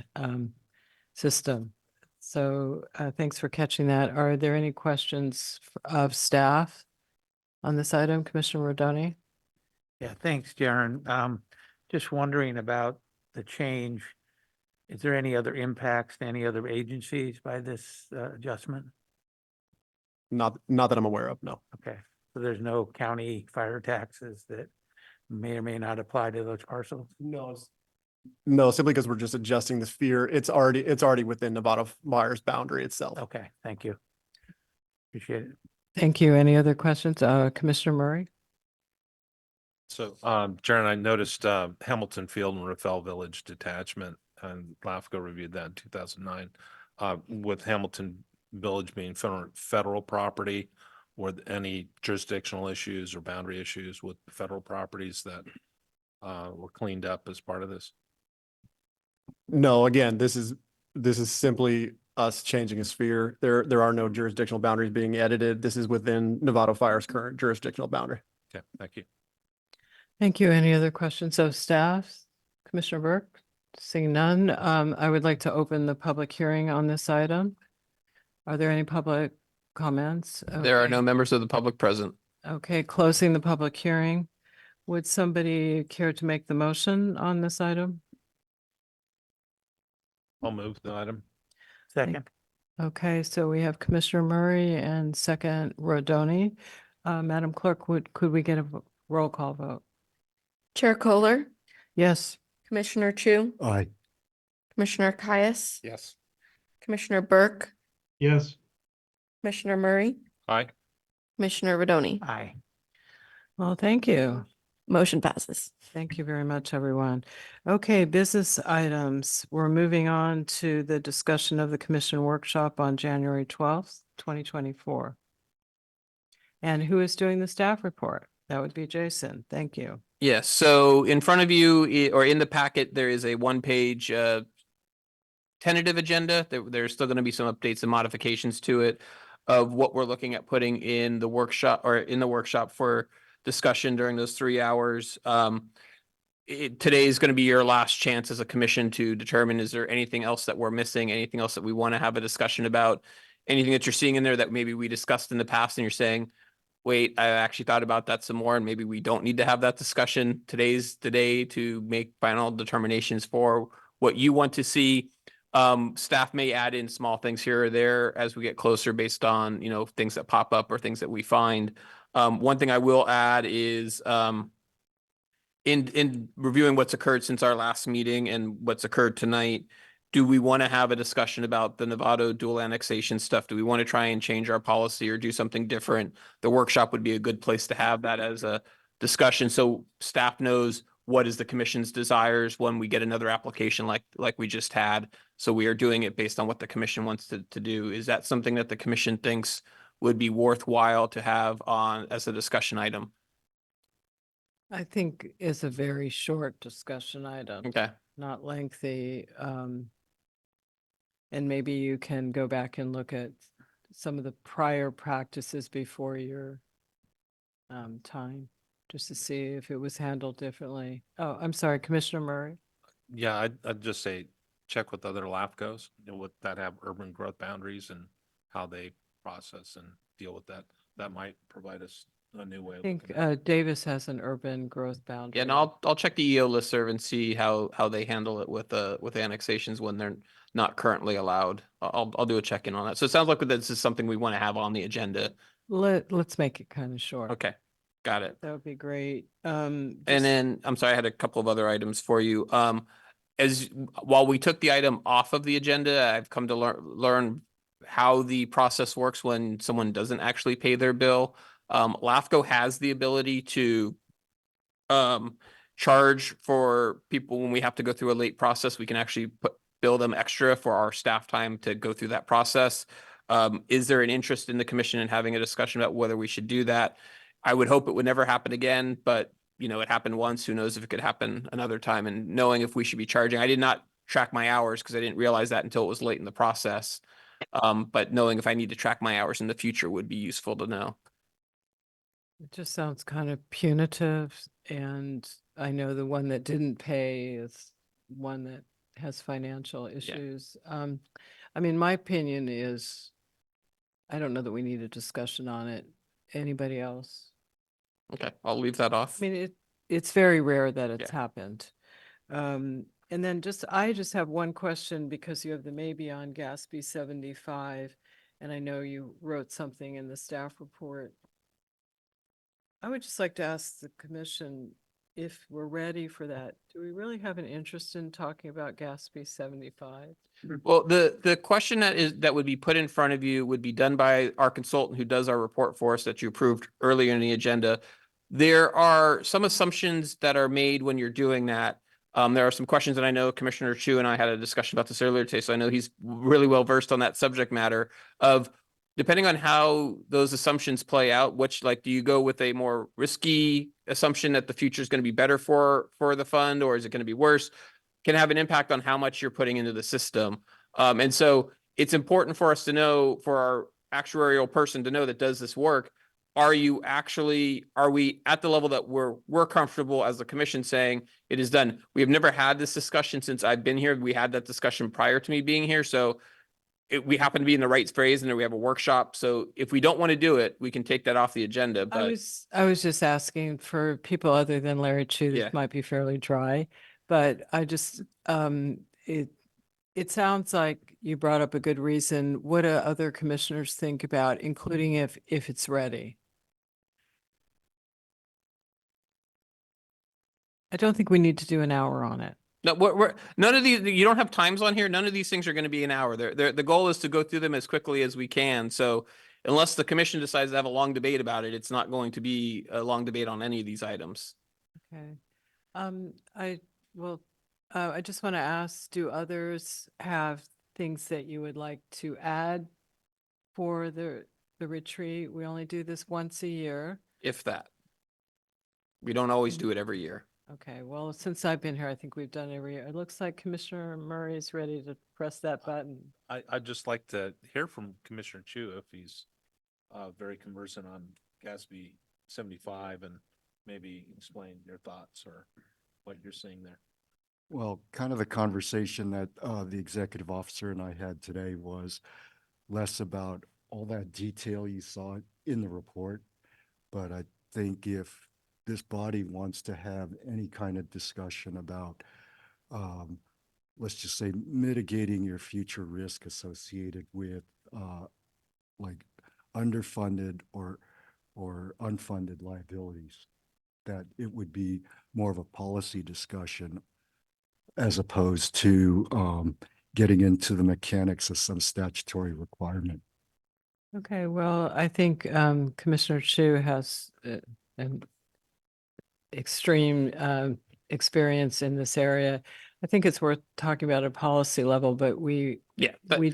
[SPEAKER 1] system. So thanks for catching that. Are there any questions of staff on this item, Commissioner Rodoni?
[SPEAKER 7] Yeah, thanks, Jaren. Just wondering about the change. Is there any other impacts to any other agencies by this adjustment?
[SPEAKER 11] Not that I'm aware of, no.
[SPEAKER 7] Okay, so there's no county fire taxes that may or may not apply to those parcels?
[SPEAKER 11] No, simply because we're just adjusting the sphere. It's already within Nevada Fire's boundary itself.
[SPEAKER 7] Okay, thank you. Appreciate it.
[SPEAKER 1] Thank you. Any other questions? Commissioner Murray?
[SPEAKER 6] So, Jaron, I noticed Hamilton Field and Rafael Village detachment, and LAFCo reviewed that in 2009. With Hamilton Village being federal property, were there any jurisdictional issues or boundary issues with federal properties that were cleaned up as part of this?
[SPEAKER 11] No, again, this is simply us changing a sphere. There are no jurisdictional boundaries being edited. This is within Nevada Fire's current jurisdictional boundary.
[SPEAKER 6] Okay, thank you.
[SPEAKER 1] Thank you. Any other questions of staff? Commissioner Burke? Seeing none, I would like to open the public hearing on this item. Are there any public comments?
[SPEAKER 3] There are
[SPEAKER 1] Okay.
[SPEAKER 3] no members of the public present.
[SPEAKER 1] Okay, closing the public hearing. Would somebody care to make the motion on this item?
[SPEAKER 6] I'll move the item.
[SPEAKER 7] Second,
[SPEAKER 1] Okay, so we have Commissioner Murray and second Rodoni. Madam Clerk, could we get a roll call vote?
[SPEAKER 2] Chair Kohler,
[SPEAKER 1] Yes.
[SPEAKER 2] Commissioner Chu,
[SPEAKER 10] Aye.
[SPEAKER 2] Commissioner Caius,
[SPEAKER 9] Yes.
[SPEAKER 2] Commissioner Burke,
[SPEAKER 5] Yes.
[SPEAKER 2] Commissioner Murray,
[SPEAKER 6] Aye.
[SPEAKER 2] Commissioner Rodoni.
[SPEAKER 7] aye.
[SPEAKER 1] Well, thank you.
[SPEAKER 2] Motion passes.
[SPEAKER 1] Thank you very much, everyone. Okay, business items. We're moving on to the discussion of the commission workshop on January 12th, 2024. And who is doing the staff report? That would be Jason. Thank you.
[SPEAKER 3] Yes, so in front of you or in the packet, there is a one-page tentative agenda. There's still going to be some updates and modifications to it of what we're looking at putting in the workshop for discussion during those 3 hours. Today is going to be your last chance as a commission to determine, is there anything else that we're missing, anything else that we want to have a discussion about, anything that you're seeing in there that maybe we discussed in the past and you're saying, wait, I actually thought about that some more and maybe we don't need to have that discussion. Today's the day to make final determinations for what you want to see. Staff may add in small things here or there as we get closer based on, things that pop up or things that we find. One thing I will add is, in reviewing what's occurred since our last meeting and what's occurred tonight, do we want to have a discussion about the Novato dual annexation stuff? Do we want to try and change our policy or do something different? The workshop would be a good place to have that as a discussion. So staff knows what is the commission's desires when we get another application like we just had. So we are doing it based on what the commission wants to do. Is that something that the commission thinks would be worthwhile to have on as a discussion item?
[SPEAKER 1] I think it's a very short discussion item,
[SPEAKER 3] Okay.
[SPEAKER 1] not lengthy. And maybe you can go back and look at some of the prior practices before your time, just to see if it was handled differently. Oh, I'm sorry, Commissioner Murray.
[SPEAKER 6] Yeah, I'd just say, check with other LAFCOs, that have urban growth boundaries and how they process and deal with that. That might provide us a new way
[SPEAKER 1] I
[SPEAKER 6] of
[SPEAKER 1] think
[SPEAKER 6] looking at it.
[SPEAKER 1] Davis has an urban growth boundary.
[SPEAKER 3] Yeah, and I'll check the EO listserv and see how they handle it with annexations when they're not currently allowed. I'll do a check-in on that. So it sounds like this is something we want to have on the agenda.
[SPEAKER 1] Let's make it kind of short.
[SPEAKER 3] Okay, got it.
[SPEAKER 1] That would be great.
[SPEAKER 3] And then, I'm sorry, I had a couple of other items for you. While we took the item off of the agenda, I've come to learn how the process works when someone doesn't actually pay their bill. LAFCO has the ability to charge for people when we have to go through a late process. We can actually bill them extra for our staff time to go through that process. Is there an interest in the commission in having a discussion about whether we should do that? I would hope it would never happen again, but it happened once. Who knows if it could happen another time? And knowing if we should be charging, I did not track my hours because I didn't realize that until it was late in the process. But knowing if I need to track my hours in the future would be useful to know.
[SPEAKER 1] It just sounds kind of punitive, and I know the one that didn't pay is one that has financial issues. I mean, my opinion is, I don't know that we need a discussion on it. Anybody else?
[SPEAKER 3] Okay, I'll leave that off.
[SPEAKER 1] I mean, it's very rare that it's
[SPEAKER 3] Yeah.
[SPEAKER 1] happened. And then I just have one question, because you have the maybe on Gatsby 75, and I know you wrote something in the staff report. I would just like to ask the commission if we're ready for that. Do we really have an interest in talking about Gatsby 75?
[SPEAKER 3] Well, the question that would be put in front of you would be done by our consultant who does our report for us that you approved earlier in the agenda. There are some assumptions that are made when you're doing that. There are some questions that I know Commissioner Chu and I had a discussion about this earlier today, so I know he's really well versed on that subject matter of depending on how those assumptions play out, do you go with a more risky assumption that the future is going to be better for the fund, or is it going to be worse? Can have an impact on how much you're putting into the system. And so it's important for us to know, for our actuarial person to know that does this work, are we at the level that we're comfortable as the commission saying it is done? We have never had this discussion since I've been here. We had that discussion prior to me being here. So we happen to be in the right phrase and then we have a workshop. So if we don't want to do it, we can take that off the agenda,
[SPEAKER 1] I
[SPEAKER 3] but
[SPEAKER 1] was just asking for people other than Larry Chu.
[SPEAKER 3] Yeah.
[SPEAKER 1] This might be fairly dry, but I just, it sounds like you brought up a good reason. What do other commissioners think about, including if it's ready? I don't think we need to do an hour on it.
[SPEAKER 3] no, none of these, you don't have times on here. None of these things are going to be an hour. The goal is to go through them as quickly as we can. So unless the commission decides to have a long debate about it, it's not going to be a long debate on any of these items.
[SPEAKER 1] Okay. I just want to ask, do others have things that you would like to add for the retreat? We only do this once a year.
[SPEAKER 3] If that. We don't always do it every year.
[SPEAKER 1] Okay, well, since I've been here, I think we've done it every year. It looks like Commissioner Murray is ready to press that button.
[SPEAKER 6] I'd just like to hear from Commissioner Chu if he's very conversant on Gatsby 75 and maybe explain your thoughts or what you're seeing there.
[SPEAKER 10] Well, kind of the conversation that the executive officer and I had today was less about all that detail you saw in the report. But I think if this body wants to have any kind of discussion about, let's just say, mitigating your future risk associated with like underfunded or unfunded liabilities, that it would be more of a policy discussion as opposed to getting into the mechanics of some statutory requirement.
[SPEAKER 1] Okay, well, I think Commissioner Chu has an extreme experience in this area. I think it's worth talking about a policy level, but we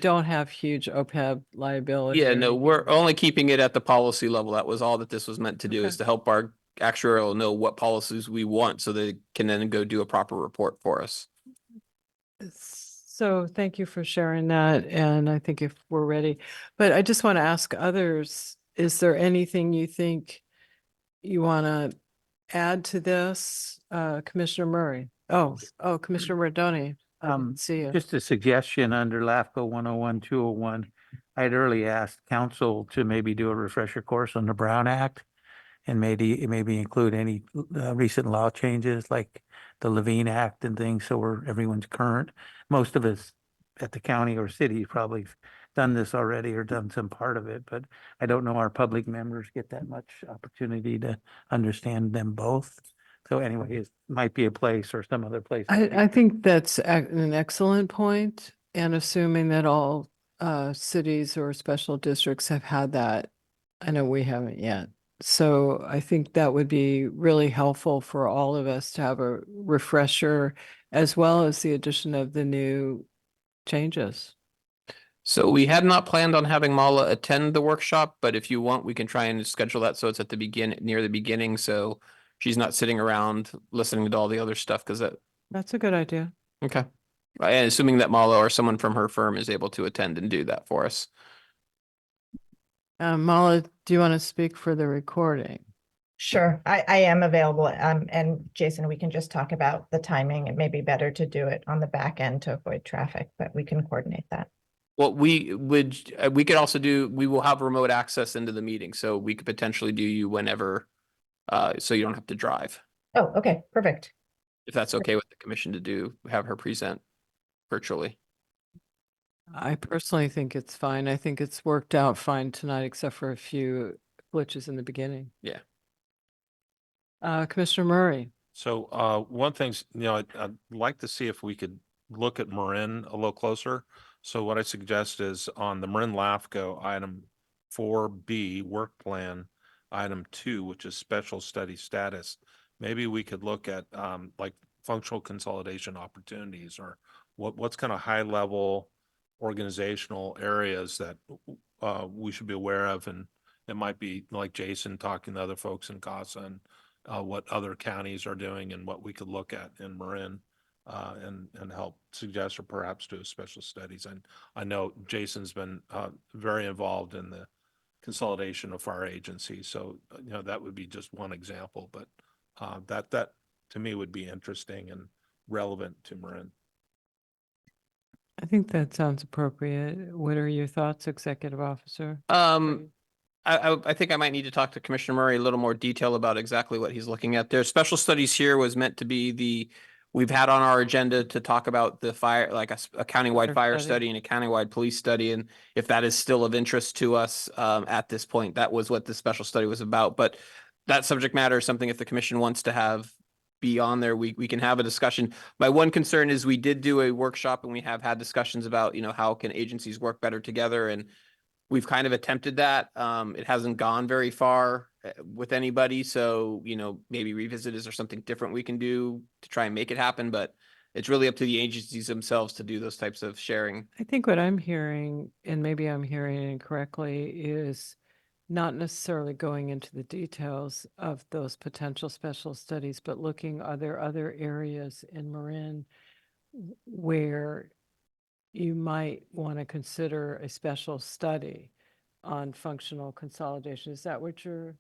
[SPEAKER 1] don't have huge OPEB liability.
[SPEAKER 3] Yeah,
[SPEAKER 1] or
[SPEAKER 3] no,
[SPEAKER 1] anything.
[SPEAKER 3] we're only keeping it at the policy level. That was all that this was meant to do,
[SPEAKER 1] Okay.
[SPEAKER 3] is to help our actuarial know what policies we want so they can then go do a proper report for us.
[SPEAKER 1] So thank you for sharing that. And I think if we're ready, but I just want to ask others, is there anything you think you want to add to this? Commissioner Murray? Oh, Commissioner Rodoni. I didn't see you.
[SPEAKER 7] Just a suggestion under LAFCO 101, 201. I'd early asked council to maybe do a refresher course on the Brown Act and maybe include any recent law changes like the Levine Act and things, so everyone's current. Most of us at the county or city probably done this already or done some part of it, but I don't know our public members get that much opportunity to understand them both. So anyway, it might be a place or some other place.
[SPEAKER 1] I think that's an excellent point, and assuming that all cities or special districts have had that. I know we haven't yet. So I think that would be really helpful for all of us to have a refresher as well as the addition of the new changes.
[SPEAKER 3] So we had not planned on having Mala attend the workshop, but if you want, we can try and schedule that so it's at the near the beginning, so she's not sitting around listening to all the other stuff, because
[SPEAKER 1] That's a good idea.
[SPEAKER 3] okay. And assuming that Mala or someone from her firm is able to attend and do that for us.
[SPEAKER 1] Mala, do you want to speak for the recording?
[SPEAKER 4] Sure, I am available. And Jason, we can just talk about the timing. It may be better to do it on the back end to avoid traffic, but we can coordinate that.
[SPEAKER 3] Well, we could also we will have remote access into the meeting, so we could potentially do you whenever, so you don't have to drive.
[SPEAKER 4] Oh, okay, perfect.
[SPEAKER 3] If that's okay with the commission to have her present virtually.
[SPEAKER 1] I personally think it's fine. I think it's worked out fine tonight, except for a few glitches in the beginning.
[SPEAKER 3] Yeah.
[SPEAKER 1] Commissioner Murray.
[SPEAKER 6] So one thing's, I'd like to see if we could look at Marin a little closer. So what I suggest is on the Marin LAFCo item 4B work plan, item 2, which is special study status. Maybe we could look at like functional consolidation opportunities, or what's kind of high level organizational areas that we should be aware of. And it might be like Jason talking to other folks in CASA and what other counties are doing and what we could look at in Marin and help suggest or perhaps do special studies. And I know Jason's been very involved in the consolidation of our agencies. So, that would be just one example, but that to me would be interesting and relevant to Marin.
[SPEAKER 1] I think that sounds appropriate. What are your thoughts, Executive Officer?
[SPEAKER 3] I think I might need to talk to Commissioner Murray a little more detail about exactly what he's looking at there. Special studies here was meant to be we've had on our agenda to talk about the fire, like a countywide fire study and a countywide police study. And if that is still of interest to us at this point, that was what the special study was about. But that subject matter is something if the commission wants to have be on there, we can have a discussion. My one concern is we did do a workshop and we have had discussions about, how can agencies work better together, and we've kind of attempted that. It hasn't gone very far with anybody. So, maybe revisit, is there something different we can do to try and make it happen? But it's really up to the agencies themselves to do those types of sharing.
[SPEAKER 1] I think what I'm hearing, and maybe I'm hearing it incorrectly, is not necessarily going into the details of those potential special studies, but looking, are there other areas in Marin where you might want to consider a special study on functional consolidation? Is that what you're?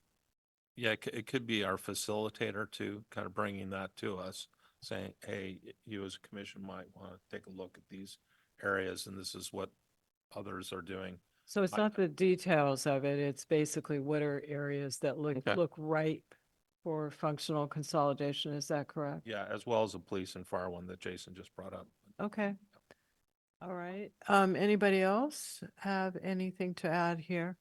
[SPEAKER 6] Yeah, it could be our facilitator to kind of bringing that to us, saying, hey, you as a commission might want to take a look at these areas, and this is what others are doing.
[SPEAKER 1] So it's not the details of it, it's basically what are areas that look ripe for functional consolidation, is that correct?
[SPEAKER 6] Yeah, as well as the police and fire one that Jason just brought up.
[SPEAKER 1] Okay. All right. Anybody else have anything to add here?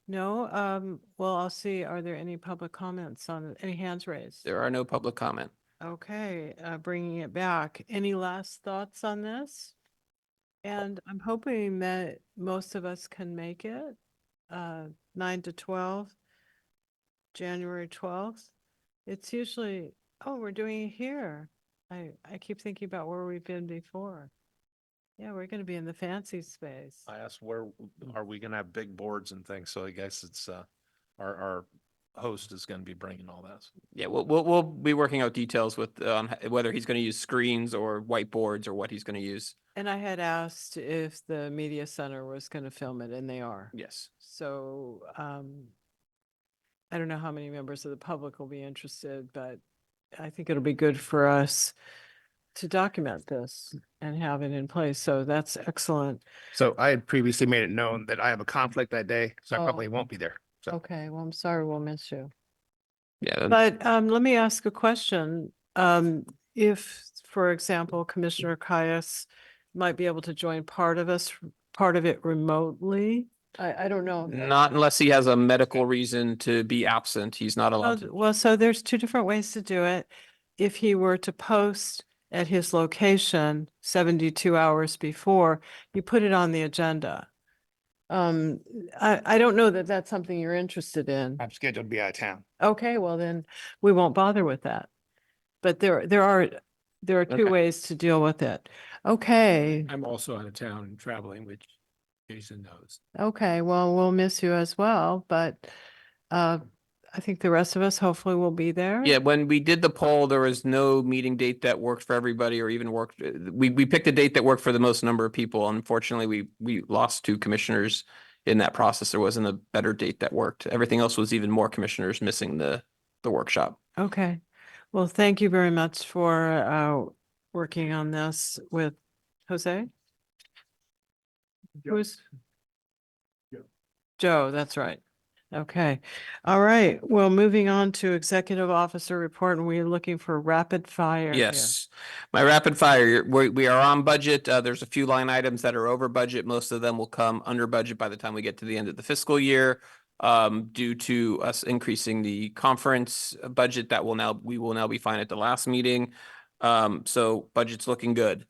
[SPEAKER 1] No? Well, I'll see. Are there any public comments on any hands raised?
[SPEAKER 3] There are no public comment.
[SPEAKER 1] Okay, bringing it back. Any last thoughts on this? And I'm hoping that most of us can make it, 9 to 12, January 12th. It's usually, oh, we're doing it here. I keep thinking about where we've been before. Yeah, we're going to be in the fancy space.
[SPEAKER 6] I asked, where are we going to have big boards and things? So I guess it's our host is going to be bringing all that.
[SPEAKER 3] Yeah, we'll be working out details with whether he's going to use screens or whiteboards or what he's going to use.
[SPEAKER 1] And I had asked if the media center was going to film it, and they are.
[SPEAKER 3] Yes.
[SPEAKER 1] So, I don't know how many members of the public will be interested, but I think it'll be good for us to document this and have it in place. So that's excellent.
[SPEAKER 9] So I had previously made it known that I have a conflict that day, so I
[SPEAKER 1] Oh.
[SPEAKER 9] probably won't be there. So
[SPEAKER 1] Okay, well, I'm sorry we'll miss you.
[SPEAKER 3] Yeah.
[SPEAKER 1] But let me ask a question. If, for example, Commissioner Caius might be able to join part of it remotely, I don't know.
[SPEAKER 3] Not unless he has a medical reason to be absent. He's not allowed to.
[SPEAKER 1] Well, so there's two different ways to do it. If he were to post at his location 72 hours before, you put it on the agenda. I don't know that that's something you're interested in.
[SPEAKER 9] I'm scheduled to be out of town.
[SPEAKER 1] Okay, well then we won't bother with that. But there are two
[SPEAKER 3] Okay.
[SPEAKER 1] ways to deal with it. Okay,
[SPEAKER 12] I'm also out of town traveling, which Jason knows.
[SPEAKER 1] okay, well, we'll miss you as well, but I think the rest of us hopefully will be there.
[SPEAKER 3] Yeah, when we did the poll, there was no meeting date that worked for everybody or even worked. We picked a date that worked for the most number of people. Unfortunately, we lost 2 commissioners in that process. There wasn't a better date that worked. Everything else was even more commissioners missing the workshop.
[SPEAKER 1] Okay, well, thank you very much for working on this with Jose. Who's? Joe, that's right. Okay, all right, well, moving on to executive officer report, and we're looking for rapid fire here.
[SPEAKER 3] Yes, my rapid fire, we are on budget. There's a few line items that are over budget. Most of them will come under budget by the time we get to the end of the fiscal year. Due to us increasing the conference budget that we will now be fine at the last meeting. So budget's looking good.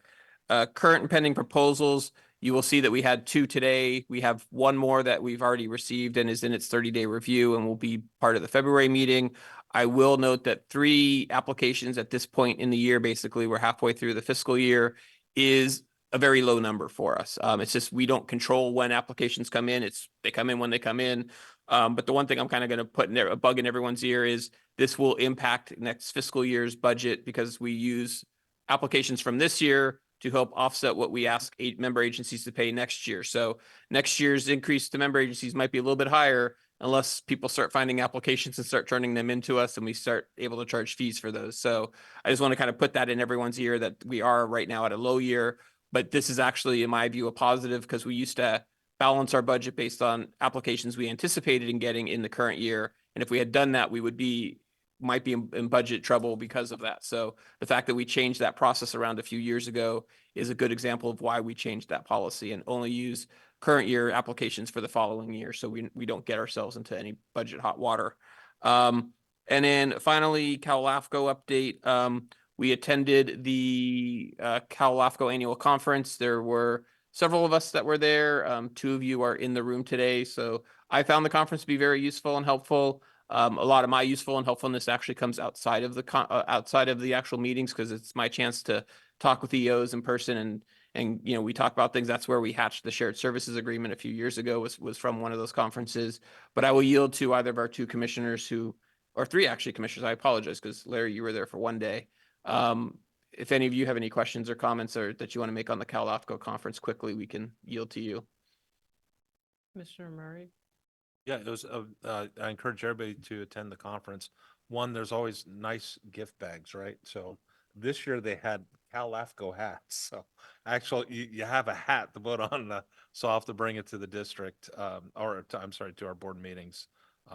[SPEAKER 3] Current and pending proposals, you will see that we had 2 today. We have 1 more that we've already received and is in its 30-day review and will be part of the February meeting. I will note that 3 applications at this point in the year, basically we're halfway through the fiscal year, is a very low number for us. It's just we don't control when applications come in. They come in when they come in. But the one thing I'm kind of going to put in there, a bug in everyone's ear, is this will impact next fiscal year's budget because we use applications from this year to help offset what we ask 8 member agencies to pay next year. So next year's increase to member agencies might be a little bit higher unless people start finding applications and start turning them into us and we start able to charge fees for those. So I just want to kind of put that in everyone's ear that we are right now at a low year, but this is actually, in my view, a positive because we used to balance our budget based on applications we anticipated in getting in the current year. And if we had done that, we might be in budget trouble because of that. So the fact that we changed that process around a few years ago is a good example of why we changed that policy and only use current year applications for the following year. So we don't get ourselves into any budget hot water. And then finally, Cal LAFCo update. We attended the Cal LAFCo annual conference. There were several of us that were there. 2 of you are in the room today. So I found the conference to be very useful and helpful. A lot of my useful and helpfulness actually comes outside of the actual meetings because it's my chance to talk with EOs in person and we talk about things. That's where we hatched the shared services agreement a few years ago was from one of those conferences. But I will yield to either of our 2 commissioners or 3 actually commissioners. I apologize because Larry, you were there for 1 day. If any of you have any questions or comments or that you want to make on the Cal LAFCo conference quickly, we can yield to you.
[SPEAKER 1] Commissioner Murray?
[SPEAKER 6] Yeah, it was, I encourage everybody to attend the conference. One, there's always nice gift bags, right? So this year they had Cal LAFCO hats. So actually you have a hat to put on, so I'll have to bring it to the district, to our board meetings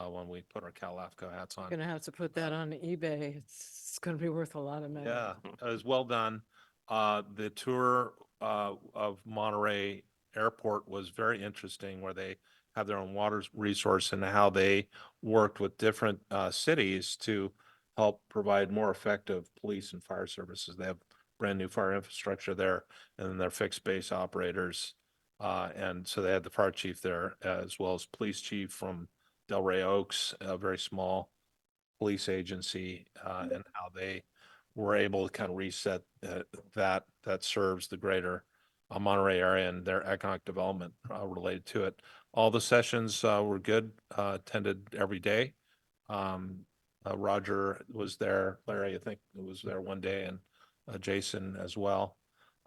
[SPEAKER 6] when we put our Cal LAFCO hats on.
[SPEAKER 1] Gonna have to put that on eBay. It's gonna be worth a lot of money.
[SPEAKER 6] Yeah, it was well done. The tour of Monterey Airport was very interesting, where they have their own water resource and how they worked with different cities to help provide more effective police and fire services. They have brand new fire infrastructure there, and then their fixed base operators. And so they had the fire chief there as well as police chief from Delray Oaks, a very small police agency, and how they were able to kind of reset that serves the greater Monterey area and their economic development related to it. All the sessions were good, attended every day. Roger was there, Larry, I think was there one day, and Jason as well.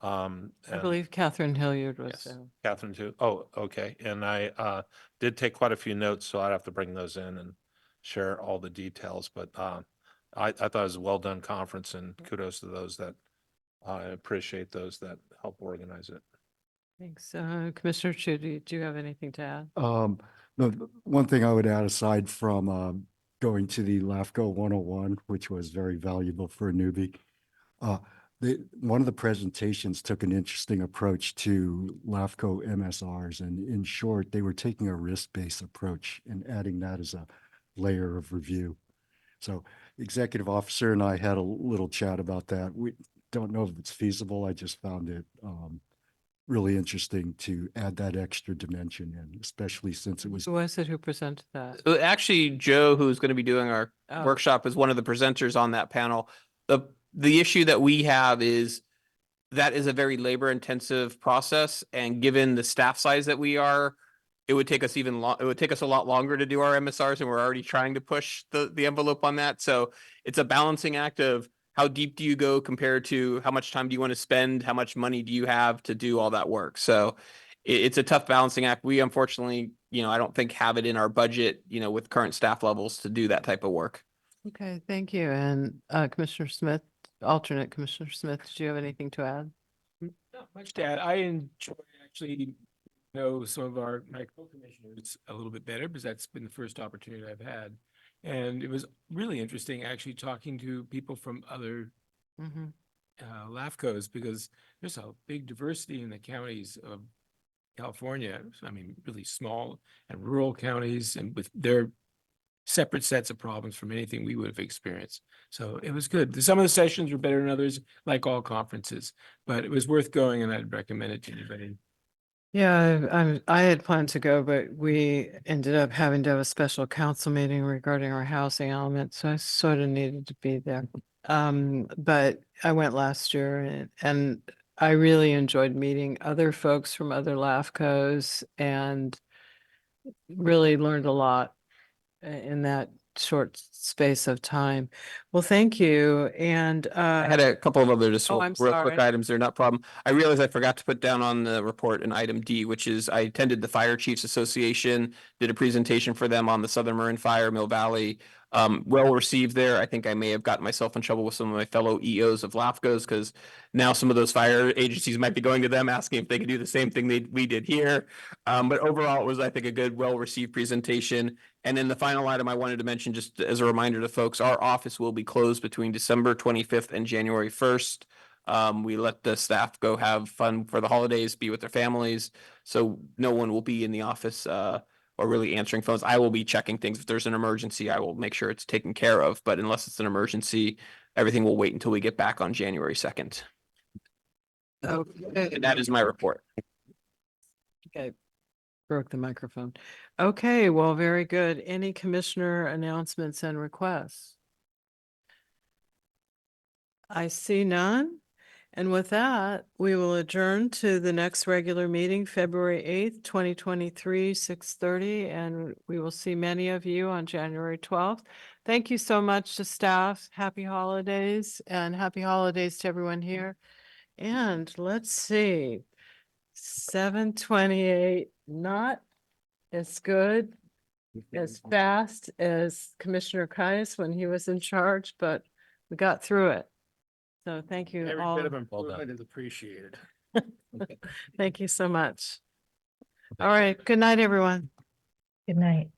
[SPEAKER 1] I
[SPEAKER 6] And
[SPEAKER 1] believe Catherine Hilliard was
[SPEAKER 3] Yes.
[SPEAKER 1] there.
[SPEAKER 6] Catherine too. Oh, okay. And I did take quite a few notes, so I'd have to bring those in and share all the details. But I thought it was a well done conference, and kudos to those that I appreciate those that help organize it.
[SPEAKER 1] Thanks. Commissioner Chu, do you have anything to add?
[SPEAKER 10] No, one thing I would add aside from going to the LAFCo 101, which was very valuable for a newbie, one of the presentations took an interesting approach to LAFCO MSRs. And in short, they were taking a risk-based approach and adding that as a layer of review. So executive officer and I had a little chat about that. We don't know if it's feasible. I just found it really interesting to add that extra dimension in, especially since it was.
[SPEAKER 1] Who was it who presented that?
[SPEAKER 3] Actually, Joe, who's going to be doing our
[SPEAKER 1] Oh.
[SPEAKER 3] workshop, is one of the presenters on that panel. The issue that we have is that is a very labor intensive process, and given the staff size that we are, it would take us it would take us a lot longer to do our MSRs, and we're already trying to push the envelope on that. So it's a balancing act of how deep do you go compared to how much time do you want to spend, how much money do you have to do all that work. So it's a tough balancing act. We unfortunately, I don't think have it in our budget, with current staff levels to do that type of work.
[SPEAKER 1] Okay, thank you. And Commissioner Smith, alternate Commissioner Smith, did you have anything to add?
[SPEAKER 12] Not much to add. I enjoy actually know some of my co-commissioners a little bit better because that's been the first opportunity I've had. And it was really interesting actually talking to people from other
[SPEAKER 1] Mm-hmm.
[SPEAKER 12] LAFCOs because there's a big diversity in the counties of California. I mean, really small and rural counties, and with their separate sets of problems from anything we would have experienced. So it was good. Some of the sessions were better than others, like all conferences, but it was worth going, and I'd recommend it to anybody.
[SPEAKER 1] Yeah, I had planned to go, but we ended up having to have a special council meeting regarding our housing element, so I sort of needed to be there. But I went last year and I really enjoyed meeting other folks from other LAFCOs and really learned a lot in that short space of time. Well, thank you. And
[SPEAKER 3] I had a couple of other just
[SPEAKER 1] Oh,
[SPEAKER 3] real
[SPEAKER 1] I'm
[SPEAKER 3] quick
[SPEAKER 1] sorry.
[SPEAKER 3] items. They're not problem. I realized I forgot to put down on the report an item D, which is I attended the Fire Chiefs Association, did a presentation for them on the Southern Marin Fire, Mill Valley. Well received there. I think I may have gotten myself in trouble with some of my fellow EOs of LAFCOs because now some of those fire agencies might be going to them asking if they could do the same thing we did here. But overall, it was, I think, a good, well-received presentation. And then the final item I wanted to mention, just as a reminder to folks, our office will be closed between December 25th and January 1st. We let the staff go have fun for the holidays, be with their families. So no one will be in the office or really answering phones. I will be checking things. If there's an emergency, I will make sure it's taken care of. But unless it's an emergency, everything will wait until we get back on January 2nd.
[SPEAKER 1] okay.
[SPEAKER 3] And that is my report.
[SPEAKER 1] Okay. Broke the microphone. Okay, well, very good. Any commissioner announcements and requests? I see none. And with that, we will adjourn to the next regular meeting, February 8th, 2023, 6:30, and we will see many of you on January 12th. Thank you so much to staff. Happy holidays and happy holidays to everyone here. And let's see, 7:28, not as good, as fast as Commissioner Caius when he was in charge, but we got through it. So thank you
[SPEAKER 12] Every
[SPEAKER 1] all.
[SPEAKER 12] bit of improvement is appreciated.
[SPEAKER 1] Thank you so much. All right. Good night, everyone.
[SPEAKER 4] Good night.